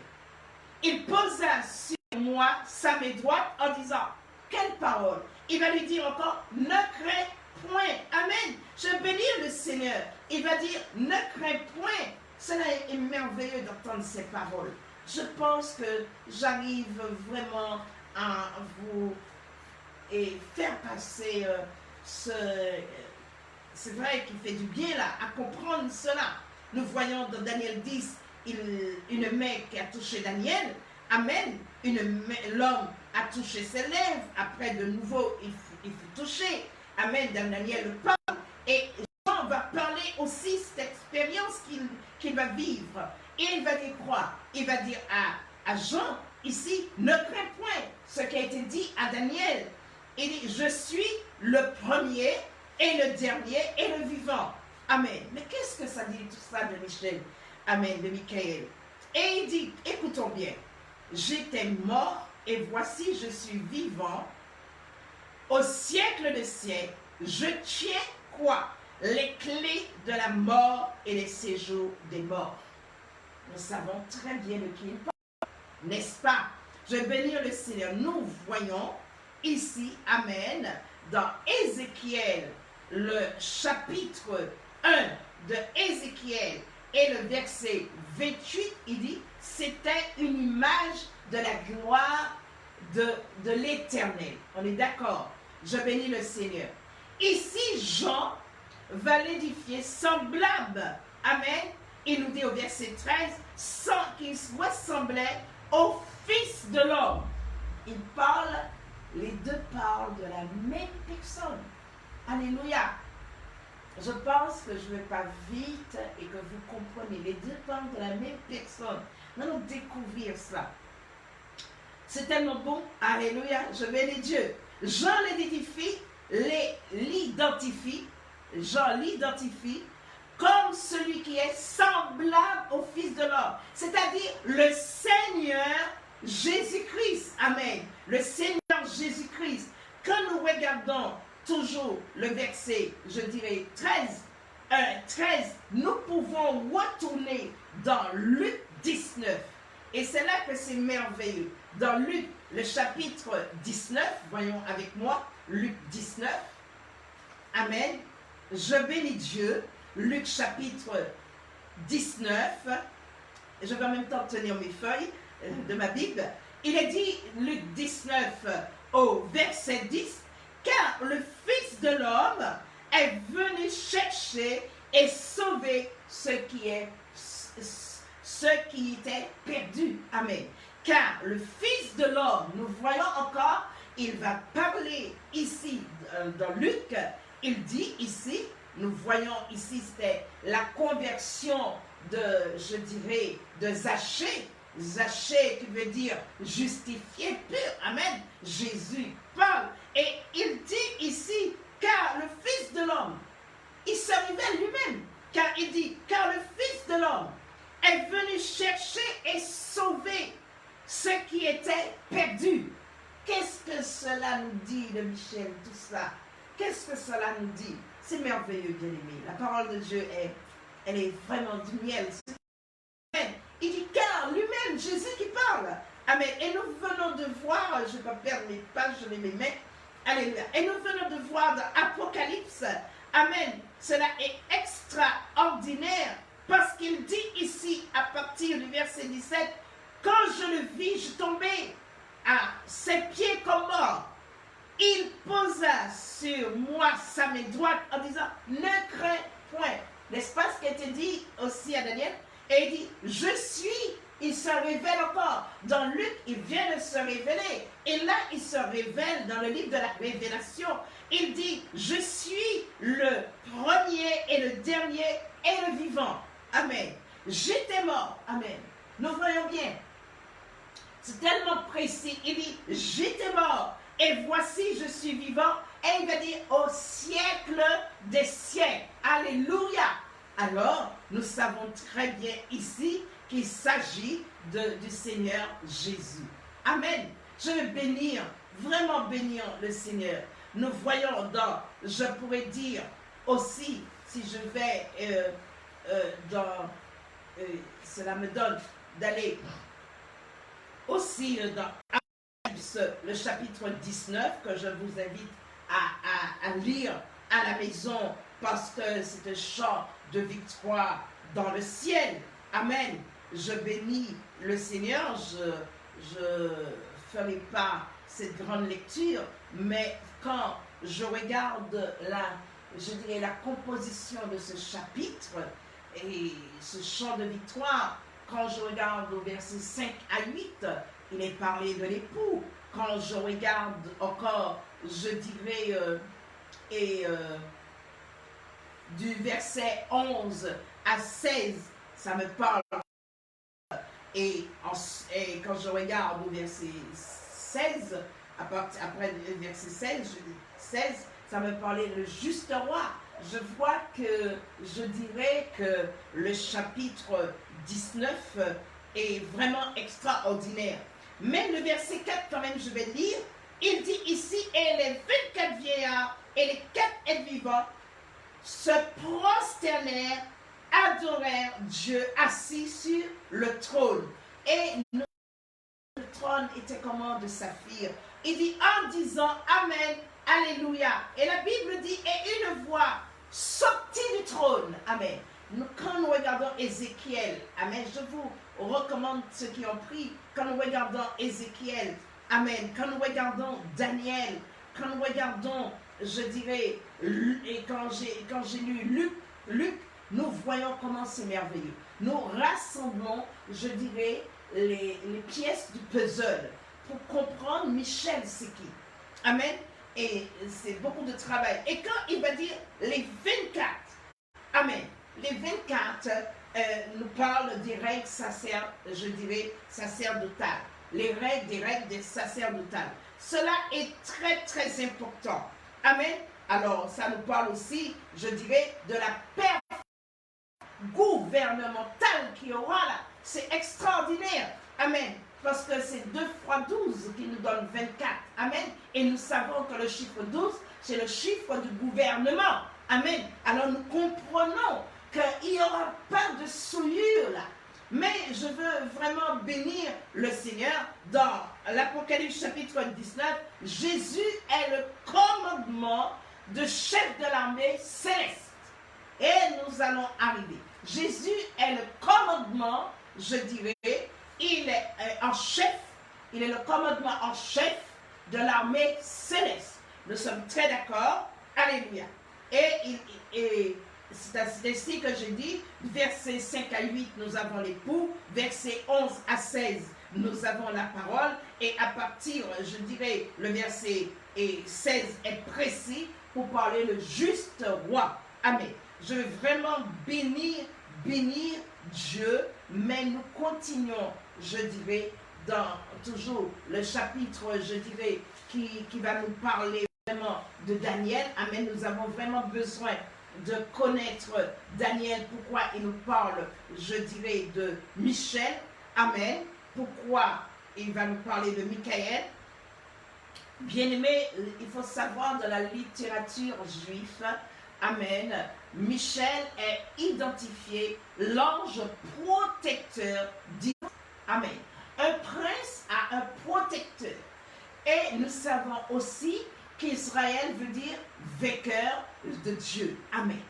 Il posa sur moi sa main droite en disant, quelle parole? Il va lui dire encore, ne crains point. Amen. Je bénis le Seigneur. Il va dire, ne crains point. Cela est merveilleux d'entendre ces paroles. Je pense que j'arrive vraiment à vous faire passer c'est vrai qu'il fait du bien là, à comprendre cela. Nous voyons dans Daniel 10, une main qui a touché Daniel. Amen. L'homme a touché ses lèvres. Après, de nouveau, il fut touché. Amen. Dans Daniel parle. Et Jean va parler aussi cette expérience qu'il va vivre. Et il va dire quoi? Il va dire à Jean, ici, ne crains point ce qui a été dit à Daniel. Il dit, je suis le premier et le dernier et le vivant. Amen. Mais qu'est-ce que ça dit tout ça de Michel? Amen, de Michael. Et il dit, écoutons bien, j'étais mort et voici je suis vivant. Au siècle des siècles, je tiens quoi? Les clés de la mort et les séjours des morts. Nous savons très bien de qui il parle, n'est-ce pas? Je vais bénir le Seigneur. Nous voyons ici, amen, dans Ézéchiel, le chapitre 1 de Ézéchiel et le verset 28, il dit, c'était une image de la gloire de l'Éternel. On est d'accord? Je bénis le Seigneur. Ici, Jean va l'édifier semblable, amen, il nous dit au verset 13, sans qu'il ressemblait au Fils de l'homme. Il parle, les deux parlent de la même personne. Alléluia. Je pense que je ne vais pas vite et que vous comprenez. Les deux parlent de la même personne. Nous allons découvrir cela. C'est tellement bon. Alléluia. Je bénis Dieu. Jean l'identifie. Jean l'identifie comme celui qui est semblable au Fils de l'homme. C'est-à-dire le Seigneur Jésus-Christ. Amen. Le Seigneur Jésus-Christ. Quand nous regardons toujours le verset, je dirais 13, nous pouvons retourner dans Luc 19. Et c'est là que c'est merveilleux. Dans Luc, le chapitre 19, voyons avec moi, Luc 19. Amen. Je bénis Dieu. Luc chapitre 19. Je vais en même temps tenir mes feuilles de ma Bible. Il est dit, Luc 19 au verset 10, car le Fils de l'homme est venu chercher et sauver ce qui était perdu. Amen. Car le Fils de l'homme, nous voyons encore, il va parler ici dans Luc, il dit ici, nous voyons ici, c'était la conversion de, je dirais, de Zachée. Zachée qui veut dire justifié, pur. Amen. Jésus parle. Et il dit ici, car le Fils de l'homme, il se révèle lui-même. Car il dit, car le Fils de l'homme est venu chercher et sauver ce qui était perdu. Qu'est-ce que cela nous dit de Michel, tout ça? Qu'est-ce que cela nous dit? C'est merveilleux, bien-aimé. La parole de Dieu, elle est vraiment du miel. Il dit, car lui-même, Jésus qui parle. Amen. Et nous venons de voir, je ne vais pas perdre mes pages, je vais mes mains. Alléluia. Et nous venons de voir dans Apocalypse, amen, cela est extraordinaire parce qu'il dit ici, à partir du verset 17, quand je le vis, je tombais à ses pieds comme mort. Il posa sur moi sa main droite en disant, ne crains point. N'est-ce pas ce qui a été dit aussi à Daniel? Et il dit, je suis, il se révèle encore. Dans Luc, il vient de se révéler. Et là, il se révèle dans le livre de la Révélation. Il dit, je suis le premier et le dernier et le vivant. Amen. J'étais mort. Amen. Nous voyons bien. C'est tellement précis. Il dit, j'étais mort. Et voici, je suis vivant. Et il va dire, au siècle des siècles. Alléluia. Alors, nous savons très bien ici qu'il s'agit du Seigneur Jésus. Amen. Je vais bénir, vraiment bénir le Seigneur. Nous voyons dans, je pourrais dire aussi, si je vais cela me donne d'aller aussi dans le chapitre 19, que je vous invite à lire à la maison, parce que c'est un chant de victoire dans le ciel. Amen. Je bénis le Seigneur. Je ne ferai pas cette grande lecture, mais quand je regarde la composition de ce chapitre et ce chant de victoire, quand je regarde au verset 5 à 8, il est parlé de l'époux. Quand je regarde encore, je dirais, du verset 11 à 16, ça me parle. Et quand je regarde au verset 16, après le verset 16, ça me parlait le juste roi. Je vois que, je dirais que le chapitre 19 est vraiment extraordinaire. Même le verset 4, quand même, je vais lire. Il dit ici, et les 24 vieillards et les 4 êtres vivants se prosternèrent adorèrent Dieu assis sur le trône. Et le trône était comment de saphir. Il dit en disant Amen, Alléluia. Et la Bible dit, et une voix sortit du trône. Amen. Quand nous regardons Ézéchiel, Amen, je vous recommande ceux qui ont pris, quand nous regardons Ézéchiel, Amen, quand nous regardons Daniel, quand nous regardons, je dirais, et quand j'ai lu Luc, nous voyons comment c'est merveilleux. Nous rassemblons, je dirais, les pièces du puzzle pour comprendre Michel c'est qui. Amen. Et c'est beaucoup de travail. Et quand il va dire les 24, Amen, les 24 nous parlent des règles je dirais, sacerdotales. Des règles des sacerdotales. Cela est très, très important. Amen. Alors, ça nous parle aussi, je dirais, de la paix gouvernementale qu'il y aura là. C'est extraordinaire. Amen. Parce que c'est 2 fois 12 qui nous donne 24. Amen. Et nous savons que le chiffre 12, c'est le chiffre du gouvernement. Amen. Alors nous comprenons qu'il n'y aura pas de souillure là. Mais je veux vraiment bénir le Seigneur. Dans l'Apocalypse chapitre 19, Jésus est le commandement de chef de l'armée céleste. Et nous allons arriver. Jésus est le commandement, je dirais, il est en chef, il est le commandement en chef de l'armée céleste. Nous sommes très d'accord. Alléluia. Et c'est ainsi que je dis, versets 5 à 8, nous avons l'époux, versets 11 à 16, nous avons la parole, et à partir, je dirais, le verset 16 est précis pour parler le juste roi. Amen. Je veux vraiment bénir Dieu, mais nous continuons, je dirais, dans toujours le chapitre, je dirais, qui va nous parler vraiment de Daniel. Amen. Nous avons vraiment besoin de connaître Daniel, pourquoi il nous parle, je dirais, de Michel. Amen. Pourquoi il va nous parler de Michaël. Bien-aimé, il faut savoir dans la littérature juive, Amen, Michel est identifié l'ange protecteur d'Israël. Amen. Un prince a un protecteur. Et nous savons aussi qu'Israël veut dire vainqueur de Dieu. Amen.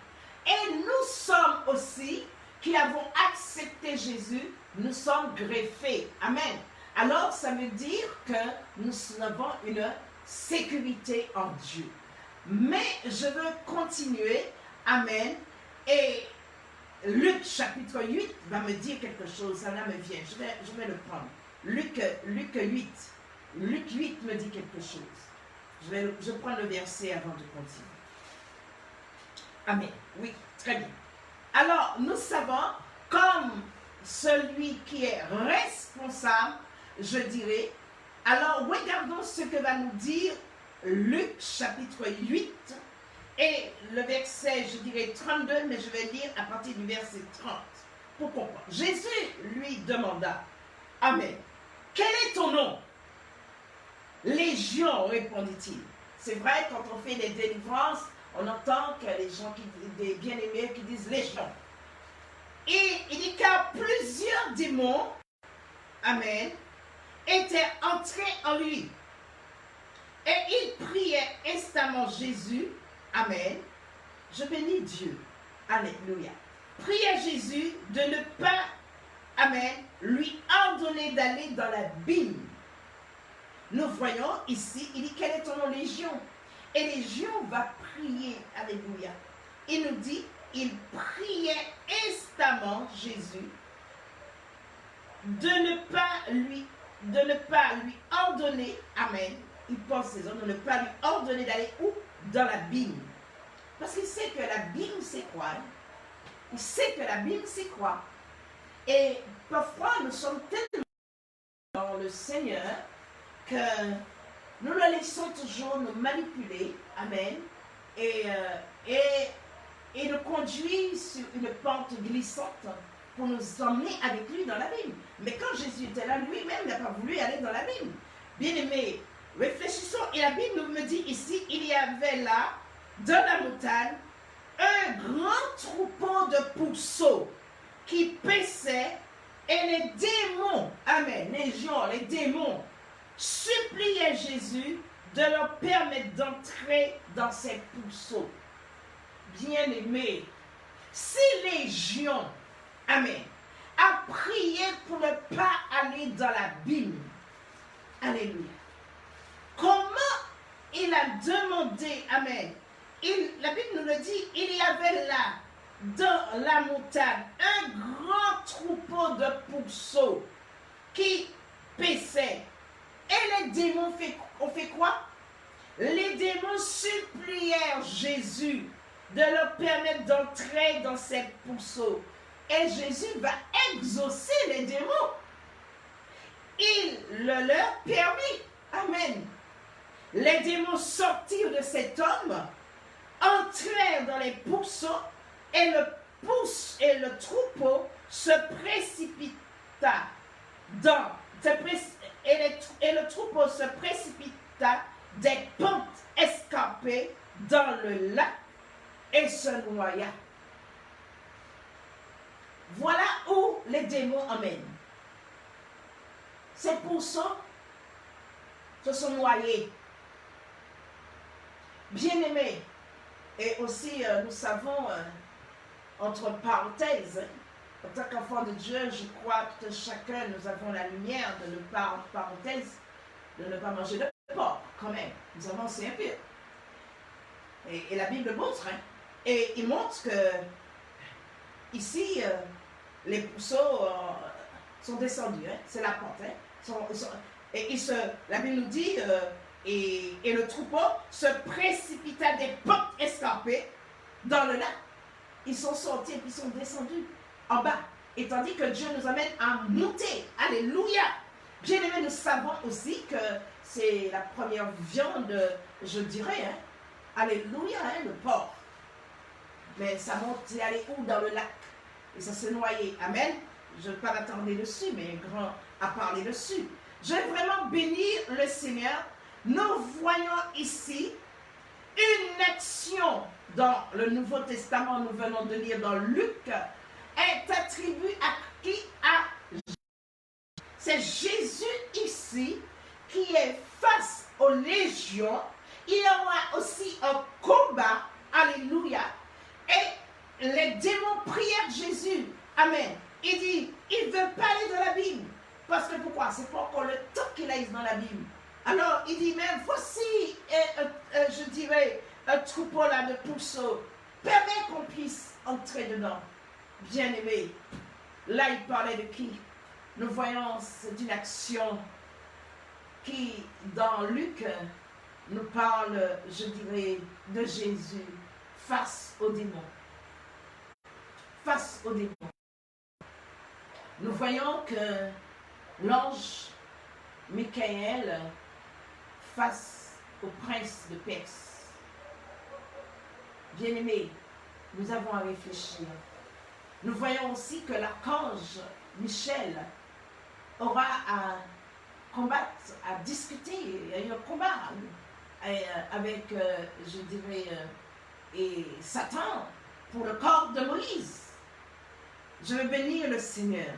Et nous sommes aussi, qui avons accepté Jésus, nous sommes greffés. Amen. Alors, ça veut dire que nous avons une sécurité en Dieu. Mais je veux continuer. Amen. Et Luc chapitre 8 va me dire quelque chose. Ça là me vient. Je vais le prendre. Luc 8. Luc 8 me dit quelque chose. Je prends le verset avant de continuer. Amen. Oui, très bien. Alors, nous savons, comme celui qui est responsable, je dirais, alors regardons ce que va nous dire Luc chapitre 8 et le verset, je dirais 32, mais je vais lire à partir du verset 30 pour comprendre. Jésus lui demanda, Amen, quel est ton nom? Légion, répondit-il. C'est vrai, quand on fait des délivrances, on entend que les gens, des bien-aimés qui disent Légion. Et il dit car plusieurs démons, Amen, étaient entrés en lui. Et il priait instamment Jésus, Amen. Je bénis Dieu, Alléluia. Priait Jésus de ne pas, Amen, lui ordonner d'aller dans l'abîme. Nous voyons ici, il dit quel est ton nom, Légion? Et Légion va prier, Alléluia. Il nous dit, il priait instamment Jésus de ne pas lui ordonner, Amen. Il pense ses hommes, de ne pas lui ordonner d'aller où? Dans l'abîme. Parce qu'il sait que l'abîme, c'est quoi? Il sait que l'abîme, c'est quoi? Et parfois, nous sommes tellement dans le Seigneur que nous le laissons toujours nous manipuler, Amen, et nous conduire sur une pente glissante pour nous emmener avec lui dans l'abîme. Mais quand Jésus était là, lui-même n'a pas voulu aller dans l'abîme. Bien-aimés, réfléchissons, et la Bible me dit ici, il y avait là, dans la montagne, un grand troupeau de pourceaux qui paissaient et les démons, amen, les démons, suppliaient Jésus de leur permettre d'entrer dans ces pourceaux. Bien-aimés, si Légion, amen, a prié pour ne pas aller dans l'abîme, alléluia, comment il a demandé, amen, la Bible nous le dit, il y avait là, dans la montagne, un grand troupeau de pourceaux qui paissaient. Et les démons ont fait quoi? Les démons supplièrent Jésus de leur permettre d'entrer dans ces pourceaux. Et Jésus va exaucer les démons. Il le leur permit. Amen. Les démons sortirent de cet homme, entrèrent dans les pourceaux et le troupeau se précipita et le troupeau se précipita des pentes escarpées dans le lac et se noya. Voilà où les démons emmènent. Ces pourceaux se sont noyés. Bien-aimés, et aussi nous savons, entre parenthèses, en tant qu'enfant de Dieu, je crois que chacun, nous avons la lumière de ne pas, entre parenthèses, de ne pas manger de porc, quand même. Nous avons c'est impur. Et la Bible montre, hein, et il montre que ici, les pourceaux sont descendus, hein, c'est la pente, hein, la Bible nous dit, et le troupeau se précipita des pentes escarpées dans le lac. Ils sont sortis et puis ils sont descendus en bas. Et tandis que Dieu nous amène à monter. Alléluia. Bien aimé, nous savons aussi que c'est la première viande, je dirais, hein. Alléluia, hein, le porc. Mais ça monte, c'est allé où? Dans le lac. Et ça s'est noyé. Amen. Je ne vais pas m'attarder dessus, mais grand à parler dessus. Je vais vraiment bénir le Seigneur. Nous voyons ici une action dans le Nouveau Testament, nous venons de lire dans Luc, est attribuée à qui? À Jésus. C'est Jésus ici qui est face aux légions. Il y aura aussi un combat, alléluia, et les démons prièrent Jésus, amen. Il dit, il ne veut pas aller dans l'abîme, parce que pourquoi? C'est pas encore le temps qu'il aille dans l'abîme. Alors, il dit, mais voici, je dirais, un troupeau là de pourceaux. Permets qu'on puisse entrer dedans. Bien-aimé. Là, il parlait de qui? Nous voyons, c'est une action qui, dans Luc, nous parle, je dirais, de Jésus face aux démons. Face aux démons. Nous voyons que l'ange Michael face au prince de Perse. Bien-aimés, nous avons à réfléchir. Nous voyons aussi que l'archange Michel aura à combattre, à discuter. Il y a eu un combat avec, je dirais, et Satan pour le corps de Moïse. Je vais bénir le Seigneur.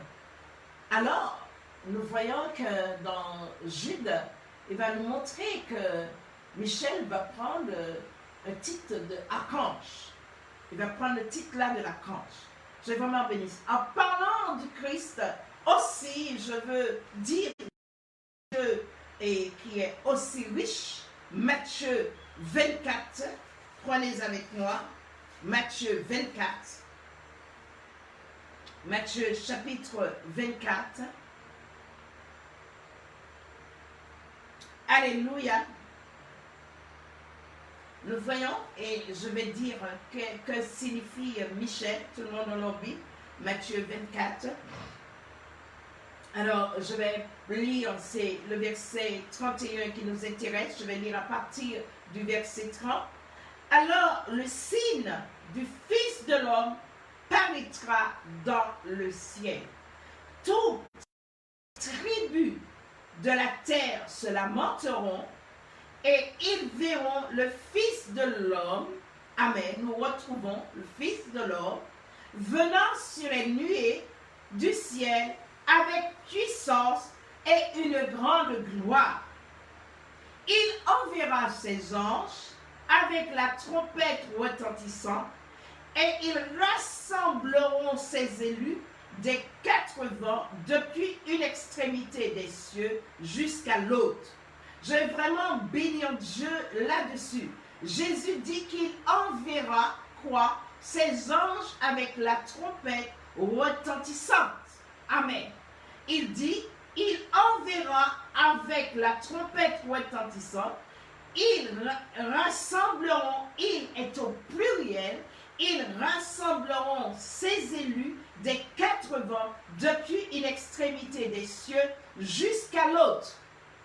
Alors, nous voyons que dans Jude, il va nous montrer que Michel va prendre un titre d'archange. Il va prendre le titre là de l'archange. Je vais vraiment bénir. En parlant du Christ, aussi, je veux dire Dieu et qui est aussi riche. Matthieu 24. Prenez avec moi. Matthieu 24. Matthieu chapitre 24. Alléluia. Nous voyons, et je vais dire que signifie Michel, tout le monde en l'oublie, Matthieu 24. Alors, je vais lire, c'est le verset 31 qui nous intéresse, je vais lire à partir du verset 30. Alors, le signe du Fils de l'homme paraîtra dans le ciel. Toutes tribus de la terre se lamenteront et ils verront le Fils de l'homme Amen, nous retrouvons le Fils de l'homme venant sur les nuées du ciel avec puissance et une grande gloire. Il enverra ses anges avec la trompette retentissante et ils rassembleront ses élus des quatre vents depuis une extrémité des cieux jusqu'à l'autre. Je vais vraiment bénir Dieu là-dessus. Jésus dit qu'il enverra quoi? Ses anges avec la trompette retentissante. Amen. Il dit, il enverra avec la trompette retentissante. Ils rassembleront, il est au pluriel, ils rassembleront ses élus des quatre vents depuis une extrémité des cieux jusqu'à l'autre.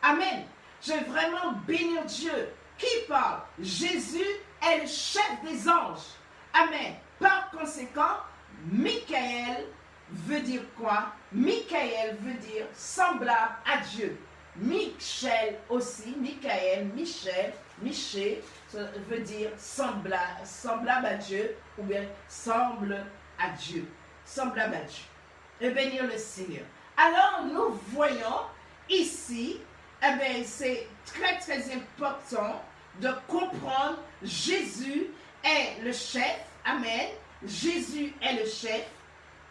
Amen. Je veux vraiment bénir Dieu. Qui parle? Jésus est le chef des anges. Amen. Par conséquent, Michael veut dire quoi? Michael veut dire semblable à Dieu. Michel aussi, Michael, Michel veut dire semblable à Dieu ou bien semble à Dieu. Semblable à Dieu. Et bénir le Seigneur. Alors nous voyons ici, eh bien, c'est très très important de comprendre Jésus est le chef. Amen. Jésus est le chef.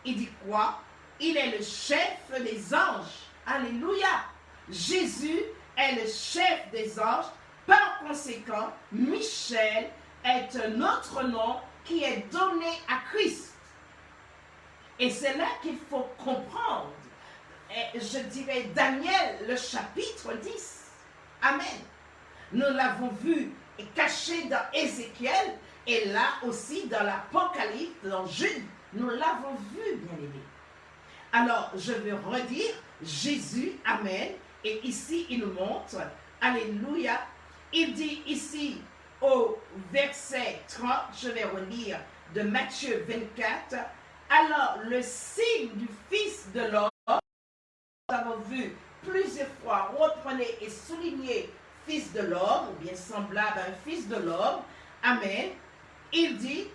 Il dit quoi? Il est le chef des anges. Alléluia. Jésus est le chef des anges. Par conséquent, Michel est un autre nom qui est donné à Christ. Et c'est là qu'il faut comprendre. Et je dirais Daniel, le chapitre 10. Amen. Nous l'avons vu caché dans Ézéchiel et là aussi dans l'Apocalypse, dans Jude. Nous l'avons vu, bien-aimés. Alors, je vais redire Jésus, Amen. Et ici, il nous montre, Alléluia. Il dit ici au verset 30, je vais relire de Matthieu 24. Alors, le signe du Fils de l'homme, nous avons vu plusieurs fois, reprenez et soulignez Fils de l'homme, ou bien semblable à un Fils de l'homme. Amen. Il dit,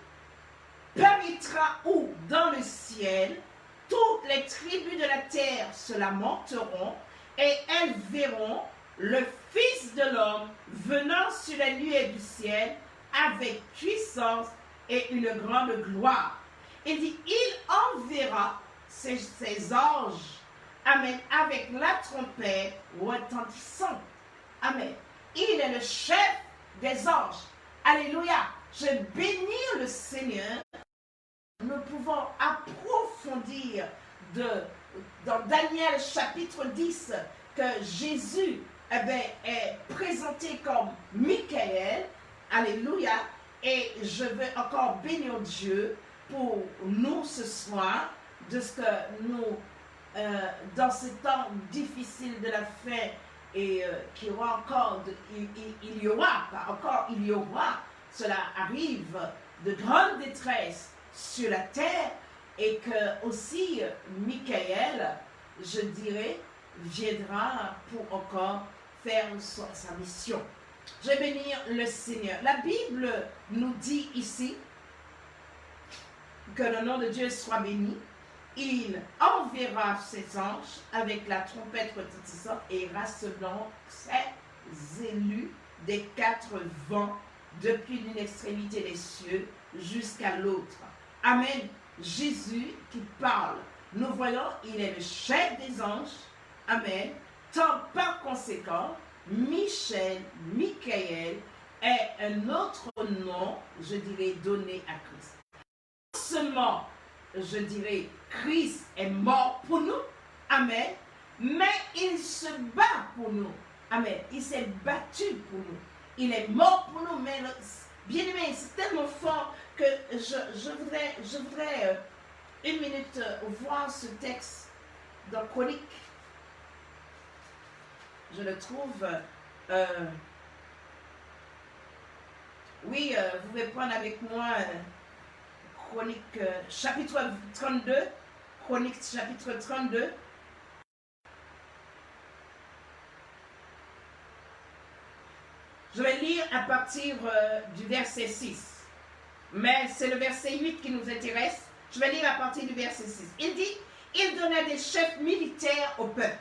paraîtra où dans le ciel, toutes les tribus de la terre se lamenteront et elles verront le Fils de l'homme venant sur les nuées du ciel avec puissance et une grande gloire. Il dit, il enverra ses anges, amen, avec la trompette retentissante. Amen. Il est le chef des anges. Alléluia. Je bénis le Seigneur. Nous pouvons approfondir dans Daniel chapitre 10 que Jésus est présenté comme Michael. Alléluia. Et je veux encore bénir Dieu pour nous ce soir, de ce que nous, dans ce temps difficile de la fin, et qu'il y aura encore, il y aura, cela arrive, de grande détresse sur la terre, et que aussi Michael, je dirais, viendra pour encore faire sa mission. Je vais bénir le Seigneur. La Bible nous dit ici que le nom de Dieu soit béni. Il enverra ses anges avec la trompette retentissante et rassembleront ses élus des quatre vents depuis l'une extrémité des cieux jusqu'à l'autre. Amen. Jésus qui parle. Nous voyons, il est le chef des anges. Amen. Tant par conséquent, Michael est un autre nom, je dirais, donné à Christ. Non seulement, je dirais, Christ est mort pour nous, amen, mais il se bat pour nous, amen, il s'est battu pour nous, il est mort pour nous, mais bien aimé, c'est tellement fort que je voudrais une minute voir ce texte dans Chronique. Je le trouve, oui, vous pouvez prendre avec moi Chronique chapitre 32, Chronique chapitre 32. Je vais lire à partir du verset 6. mais c'est le verset 8 qui nous intéresse. Je vais lire à partir du verset 6. Il dit, il donna des chefs militaires au peuple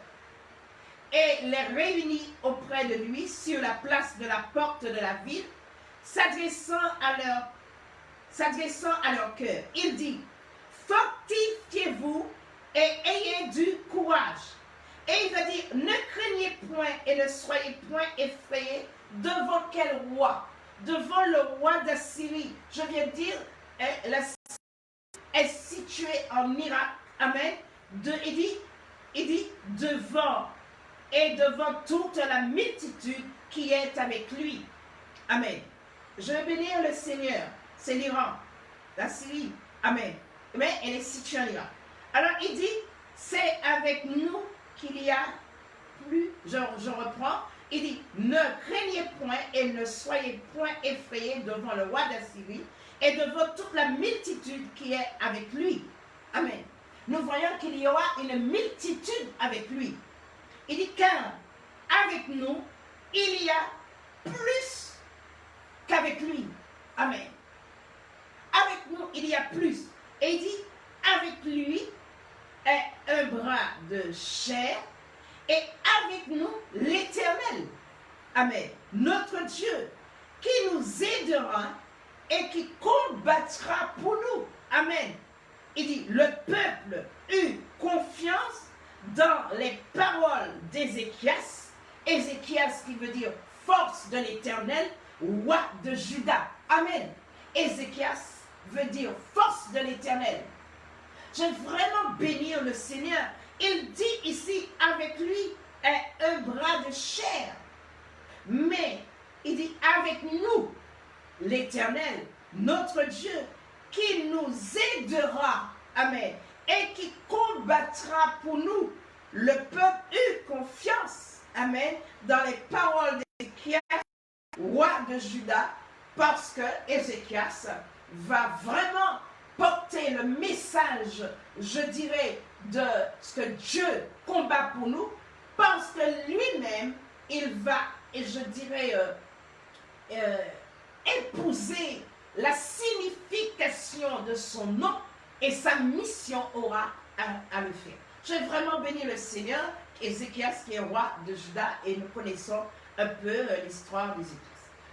et les réunit auprès de lui sur la place de la porte de la ville, s'adressant à leur cœur. Il dit, fortifiez-vous et ayez du courage. Et il va dire, ne craignez point et ne soyez point effrayés devant quel roi? Devant le roi d'Assyrie. Je viens de dire, la Syrie est située en Irak. Amen. Il dit, devant toute la multitude qui est avec lui. Amen. Je vais bénir le Seigneur. C'est l'Iran, la Syrie. Amen. Mais elle est située en Irak. Alors il dit, c'est avec nous qu'il y a plus. Je reprends. Il dit, ne craignez point et ne soyez point effrayés devant le roi d'Assyrie et devant toute la multitude qui est avec lui. Amen. Nous voyons qu'il y aura une multitude avec lui. Il dit, car avec nous, il y a plus qu'avec lui. Amen. Avec nous, il y a plus. Et il dit, avec lui est un bras de chair et avec nous l'Éternel. Amen. Notre Dieu qui nous aidera et qui combattra pour nous. Amen. Il dit, le peuple eut confiance dans les paroles d'Ézéchias. Ézéchias qui veut dire force de l'Éternel, roi de Juda. Amen. Ézéchias veut dire force de l'Éternel. J'aime vraiment bénir le Seigneur. Il dit ici, avec lui est un bras de chair. Mais il dit, avec nous, l'Éternel, notre Dieu, qui nous aidera. Amen. Et qui combattra pour nous. Le peuple eut confiance. Amen. Dans les paroles d'Ézéchias, roi de Juda, parce que Ézéchias va vraiment porter le message, je dirais, de ce que Dieu combat pour nous, parce que lui-même, il va, et je dirais, épouser la signification de son nom et sa mission aura à le faire. J'ai vraiment béni le Seigneur, Ézéchias qui est roi de Juda, et nous connaissons un peu l'histoire d'Ézéchias.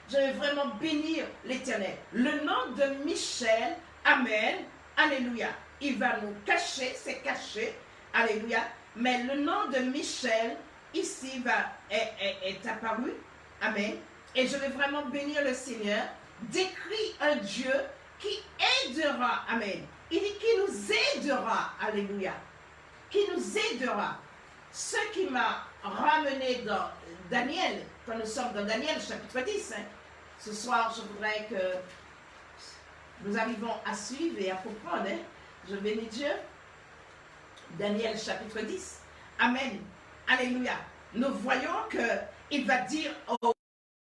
Je vais vraiment bénir l'Éternel. Le nom de Michel, Amen, Alléluia. Il va nous cacher, c'est caché, Alléluia. Mais le nom de Michel, ici, est apparu, Amen. Et je vais vraiment bénir le Seigneur, décrit un Dieu qui aidera, Amen. Il dit qui nous aidera, Alléluia. Qui nous aidera. Ce qui m'a ramené dans Daniel, quand nous sommes dans Daniel chapitre 10, ce soir je voudrais que nous arrivons à suivre et à comprendre. Je bénis Dieu. Daniel chapitre 10. Amen. Alléluia. Nous voyons qu'il va dire au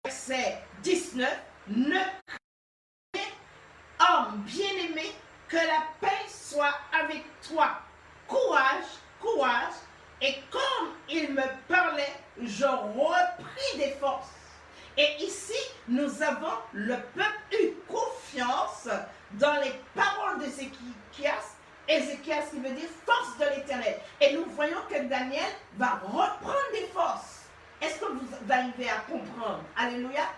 verset 19, ne craignez, homme bien-aimé, que la paix soit avec toi. Courage, courage. Et comme il me parlait, je repris des forces. Et ici, nous avons le peuple eu confiance dans les paroles d'Ézéchias. Ézéchias qui veut dire force de l'Éternel. Et nous voyons que Daniel va reprendre des forces. Est-ce que vous arrivez à comprendre? Alléluia.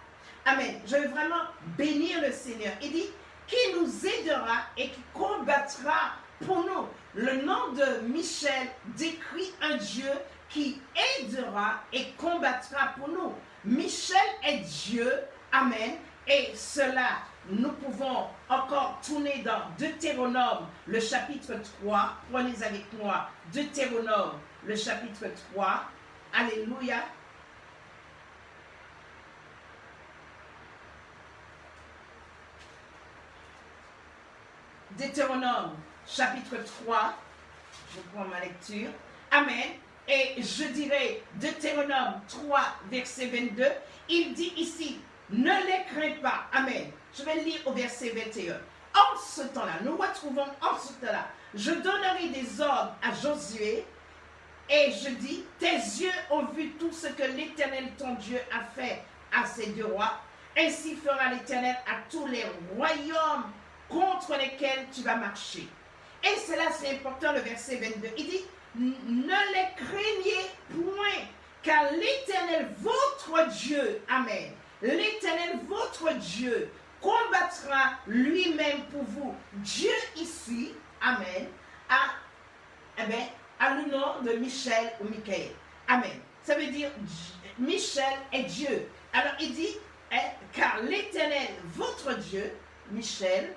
Amen. Je veux vraiment bénir le Seigneur. Il dit, qui nous aidera et qui combattra pour nous. Le nom de Michel décrit un Dieu qui aidera et combattra pour nous. Michel est Dieu, Amen, et cela, nous pouvons encore tourner dans Deutéronome, le chapitre 3, prenez avec moi, Deutéronome, le chapitre 3, Alléluia. Deutéronome, chapitre 3, je prends ma lecture, Amen. Et je dirais Deutéronome 3, verset 22, il dit ici, ne les crains pas. Amen. Je vais lire au verset 21. En ce temps-là, nous retrouvons en ce temps-là, je donnerai des ordres à Josué et je dis, tes yeux ont vu tout ce que l'Éternel ton Dieu a fait à ces deux rois. Ainsi fera l'Éternel à tous les royaumes contre lesquels tu vas marcher. Et cela, c'est important, le verset 22. Il dit, ne les craignez point, car l'Éternel, votre Dieu, amen, l'Éternel, votre Dieu, combattra lui-même pour vous. Dieu ici, amen, a le nom de Michel ou Michael. Amen. Ça veut dire Michel est Dieu. Alors il dit, car l'Éternel, votre Dieu, Michel,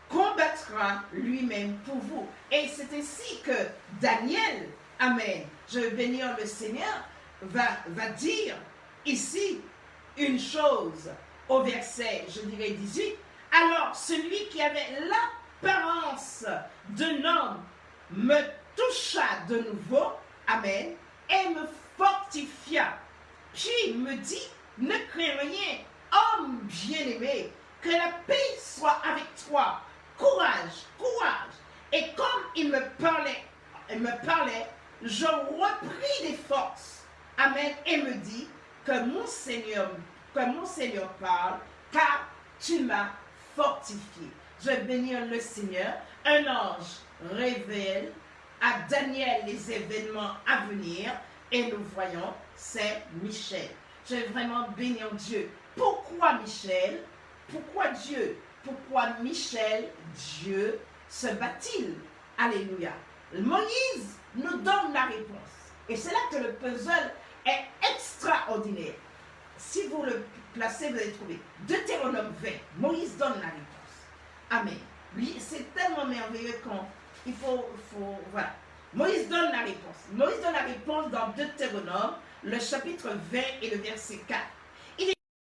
combattra lui-même pour vous. Et c'est ainsi que Daniel, amen, je vais bénir le Seigneur, va dire ici une chose au verset, je dirais 18. Alors celui qui avait l'apparence d'un homme me toucha de nouveau, amen, et me fortifia. Puis me dit, ne crains rien, homme bien-aimé, que la paix soit avec toi. Courage, courage. Et comme il me parlait, je repris des forces. Amen. Et me dit que mon Seigneur parle, car tu m'as fortifié. Je vais bénir le Seigneur. Un ange révèle à Daniel les événements à venir. Et nous voyons, c'est Michel. Je vais vraiment bénir Dieu. Pourquoi Michel? Pourquoi Dieu? Pourquoi Michel, Dieu, se bat-il? Alléluia. Moïse nous donne la réponse. Et c'est là que le puzzle est extraordinaire. Si vous le placez, vous allez trouver Deutéronome 20. Moïse donne la réponse. Amen. Oui, c'est tellement merveilleux qu'il faut, voilà. Moïse donne la réponse. Moïse donne la réponse dans Deutéronome, le chapitre 20 et le verset 4. Il dit,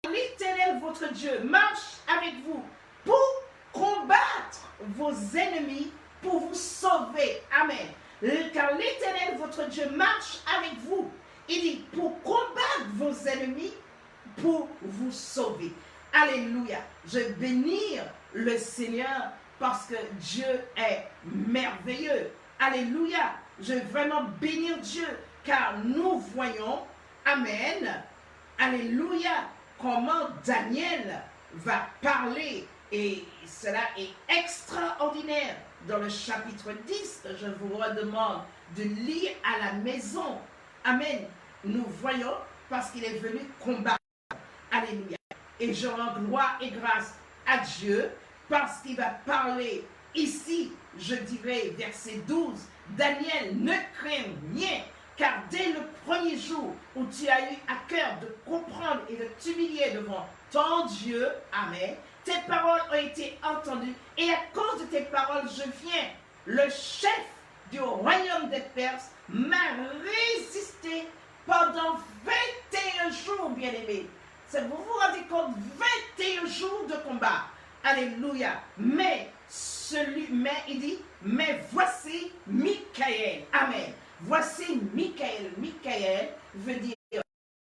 l'Éternel, votre Dieu, marche avec vous pour combattre vos ennemis, pour vous sauver. Amen. Car l'Éternel, votre Dieu, marche avec vous. Il dit, pour combattre vos ennemis, pour vous sauver. Alléluia. Je vais bénir le Seigneur parce que Dieu est merveilleux. Alléluia. Je vais vraiment bénir Dieu car nous voyons, amen, alléluia, comment Daniel va parler. Et cela est extraordinaire. Dans le chapitre 10, je vous redemande de lire à la maison. Amen. Nous voyons parce qu'il est venu combattre. Alléluia. Et je rends gloire et grâce à Dieu parce qu'il va parler ici, je dirais, verset 12. Daniel, ne crains rien, car dès le premier jour où tu as eu à cœur de comprendre et de t'humilier devant ton Dieu, amen, tes paroles ont été entendues et à cause de tes paroles, je viens. Le chef du royaume des Perses m'a résisté pendant 21 jours, bien-aimés. Vous vous rendez compte, 21 jours de combat. Alléluia. Mais il dit, mais voici Michael. Amen. Voici Michael. Michael veut dire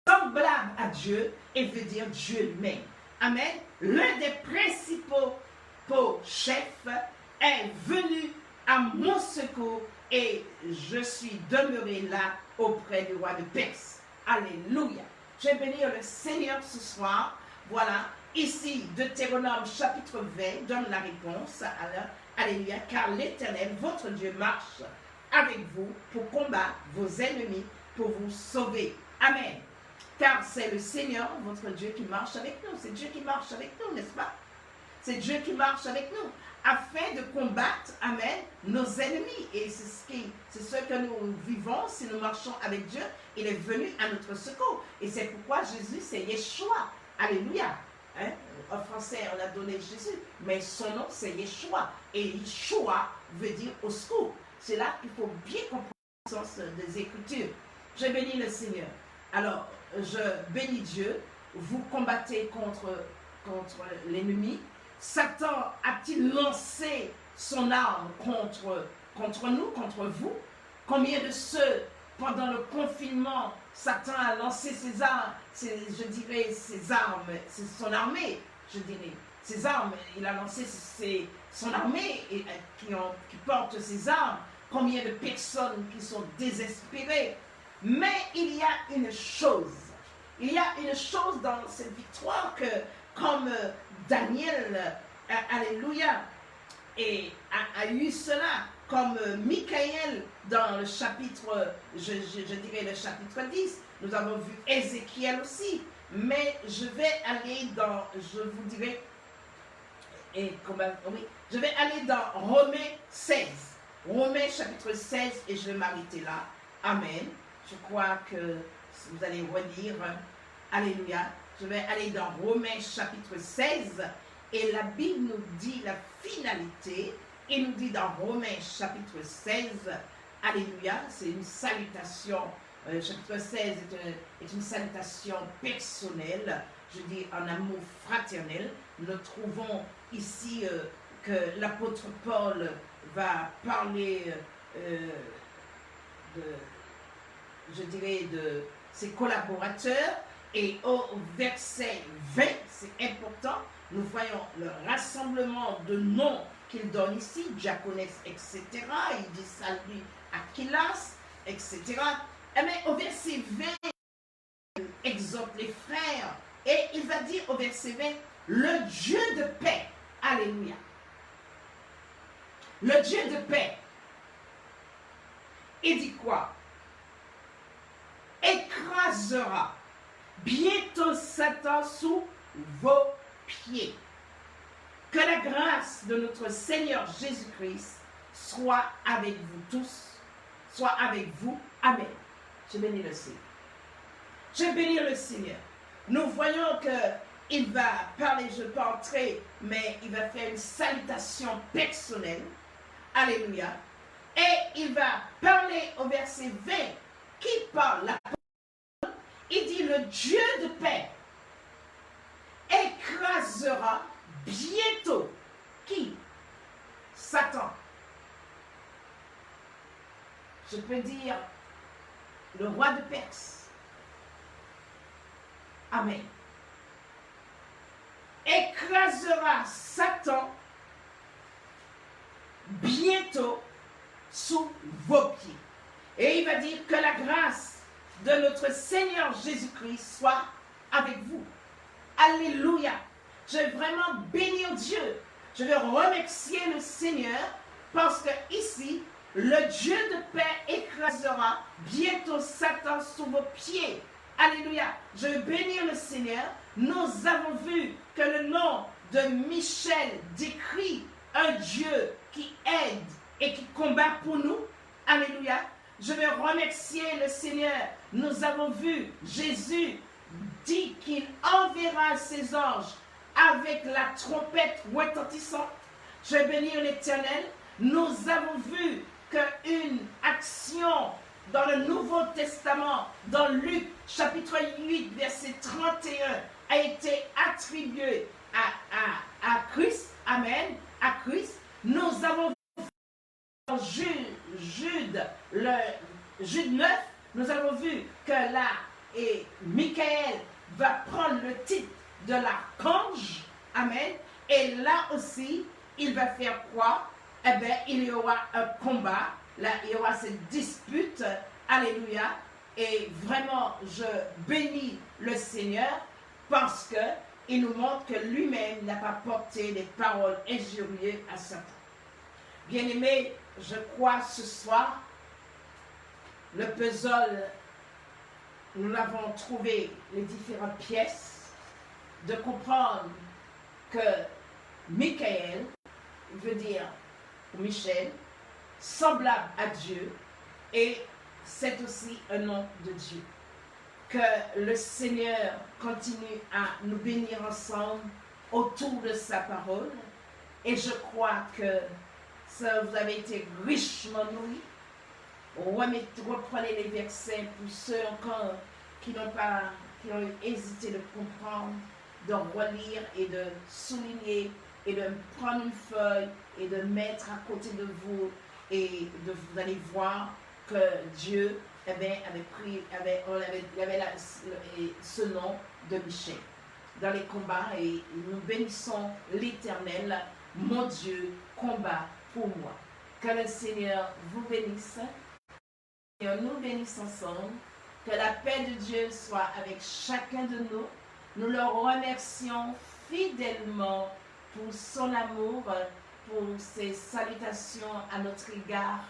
semblable à Dieu et veut dire Dieu lui-même. Amen. L'un des principaux chefs est venu à mon secours et je suis demeuré là auprès du roi de Perse. Alléluia. Je vais bénir le Seigneur ce soir. Voilà. Ici, Deutéronome chapitre 20 donne la réponse. Alléluia. Car l'Éternel, votre Dieu, marche avec vous pour combattre vos ennemis, pour vous sauver. Amen. Car c'est le Seigneur, votre Dieu, qui marche avec nous. C'est Dieu qui marche avec nous, n'est-ce pas? C'est Dieu qui marche avec nous afin de combattre, amen, nos ennemis. Et c'est ce que nous vivons si nous marchons avec Dieu. Il est venu à notre secours. Et c'est pourquoi Jésus, c'est Yeshua. Alléluia. Hein? En français, on a donné Jésus, mais son nom, c'est Yeshua. Et Yeshua veut dire au secours. C'est là qu'il faut bien comprendre le sens des Écritures. Je bénis le Seigneur. Alors, je bénis Dieu. Vous combattez contre l'ennemi. Satan a-t-il lancé son arme contre nous, contre vous? Combien de ceux, pendant le confinement, Satan a lancé ses armes, ses armes, c'est son armée, je dirais. Ses armes, il a lancé son armée qui porte ses armes. Combien de personnes qui sont désespérées. Mais il y a une chose dans cette victoire que, comme Daniel, alléluia, a eu cela, comme Michaël dans le chapitre, je dirais le chapitre 10. Nous avons vu Ézéchiel aussi. Mais je vais aller dans, je vous dirais, je vais aller dans Romains 16. Romains chapitre 16 et je vais m'arrêter là. Amen. Je crois que vous allez relire. Alléluia. Je vais aller dans Romains chapitre 16 et la Bible nous dit la finalité. Il nous dit dans Romains chapitre 16, alléluia, c'est une salutation. Chapitre 16 est une salutation personnelle, je dis en amour fraternel. Nous trouvons ici que l'apôtre Paul va parler de ses collaborateurs. Et au verset 20, c'est important, nous voyons le rassemblement de noms qu'il donne ici, Diaconès, etc. Il dit salut Aquilas, etc. Mais au verset 20, il exhorte les frères et il va dire au verset 20, le Dieu de paix, alléluia, le Dieu de paix, il dit quoi? Écrasera bientôt Satan sous vos pieds. Que la grâce de notre Seigneur Jésus-Christ soit avec vous tous, soit avec vous. Amen. Je bénis le Seigneur. Je bénis le Seigneur. Nous voyons qu'il va parler, je ne peux pas entrer, mais il va faire une salutation personnelle. Alléluia. Et il va parler au verset 20, qui parle la parole. Il dit le Dieu de paix écrasera bientôt qui? Satan. Je peux dire le roi de Perse. Amen. Écrasera Satan bientôt sous vos pieds. Et il va dire que la grâce de notre Seigneur Jésus-Christ soit avec vous. Alléluia. Je vais vraiment bénir Dieu. Je vais remercier le Seigneur parce que ici, le Dieu de paix écrasera bientôt Satan sous vos pieds. Alléluia. Je vais bénir le Seigneur. Nous avons vu que le nom de Michel décrit un Dieu qui aide et qui combat pour nous. Alléluia. Je vais remercier le Seigneur. Nous avons vu Jésus dit qu'il enverra ses anges avec la trompette retentissante. Je vais bénir l'Éternel. Nous avons vu qu'une action dans le Nouveau Testament, dans Luc chapitre 8, verset 31, a été attribuée à Christ. Amen. À Christ. Nous avons vu dans Jude 9, nous avons vu que là, et Michaël va prendre le titre de l'archange. Amen. Et là aussi, il va faire quoi? Eh bien, il y aura un combat. Là, il y aura cette dispute. Alléluia. Et vraiment, je bénis le Seigneur parce qu'il nous montre que lui-même n'a pas porté des paroles injurieuses à Satan. Bien-aimés, je crois ce soir, le puzzle, nous l'avons trouvé, les différentes pièces, de comprendre que Michaël veut dire Michel, semblable à Dieu, et c'est aussi un nom de Dieu. Que le Seigneur continue à nous bénir ensemble autour de sa parole, et je crois que ça, vous avez été richement nourris. Reprenez les versets pour ceux encore qui ont hésité de comprendre, de relire et de souligner et de prendre une feuille et de mettre à côté de vous et vous allez voir que Dieu avait ce nom de Michel dans les combats et nous bénissons l'Éternel. Mon Dieu combat pour moi. Que le Seigneur vous bénisse. Et nous bénissons ensemble. Que la paix de Dieu soit avec chacun de nous. Nous le remercions fidèlement pour son amour pour ses salutations à notre égard,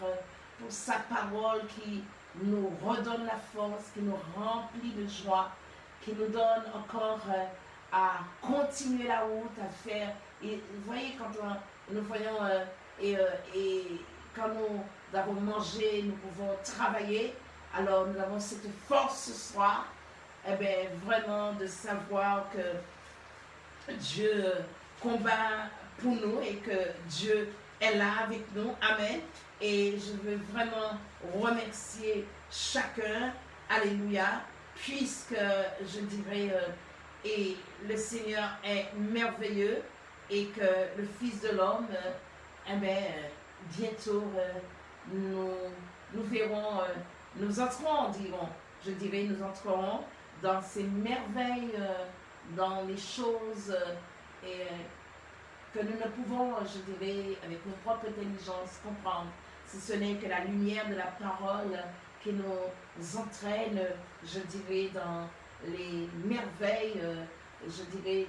pour sa parole qui nous redonne la force, qui nous remplit de joie, qui nous donne encore à continuer la route, à faire. Et vous voyez, quand nous voyons et quand nous avons mangé, nous pouvons travailler. Alors nous avons cette force ce soir, eh bien, vraiment de savoir que Dieu combat pour nous et que Dieu est là avec nous. Amen. Et je veux vraiment remercier chacun. Alléluia. Puisque je dirais, et le Seigneur est merveilleux et que le Fils de l'homme, eh bien, bientôt nous verrons, nous entrerons, nous entrerons dans ces merveilles, dans les choses que nous ne pouvons, je dirais, avec nos propres intelligences comprendre, si ce n'est que la lumière de la parole qui nous entraîne, je dirais, dans les merveilles, je dirais,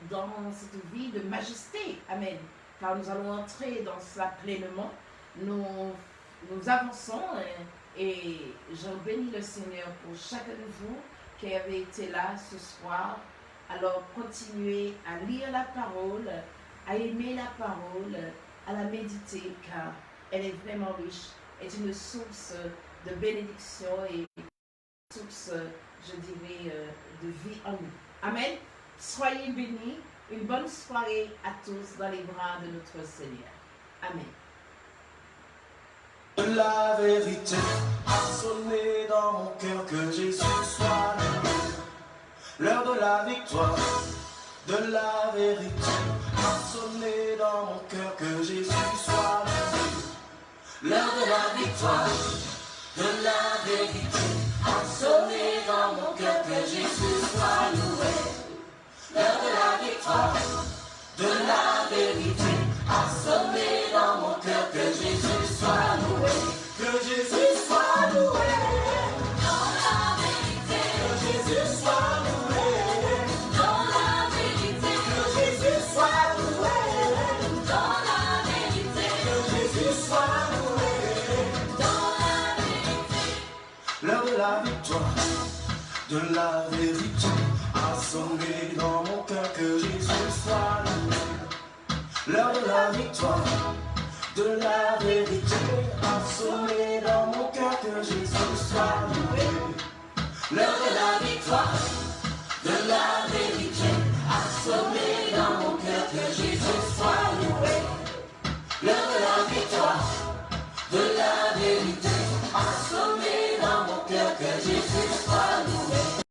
dans cette vie de majesté. Amen. Car nous allons entrer dans cela pleinement. Nous avançons et je bénis le Seigneur pour chacun de vous qui avez été là ce soir. Alors continuez à lire la parole, à aimer la parole, à la méditer, car elle est vraiment riche, est une source de bénédiction et une source, je dirais, de vie en nous. Amen. Soyez bénis. Une bonne soirée à tous dans les bras de notre Seigneur. Amen. La vérité a sonné dans mon cœur, que Jésus soit loué. L'heure de la victoire, de la vérité a sonné dans mon cœur, que Jésus soit loué. L'heure de la victoire, de la vérité a sonné dans mon cœur, que Jésus soit loué. L'heure de la victoire, de la vérité a sonné dans mon cœur, que Jésus soit loué. Que Jésus soit loué. Dans la vérité, que Jésus soit loué. Dans la vérité, que Jésus soit loué. Dans la vérité, que Jésus soit loué. Dans la vérité. L'heure de la victoire, de la vérité a sonné dans mon cœur, que Jésus soit loué. L'heure de la victoire, de la vérité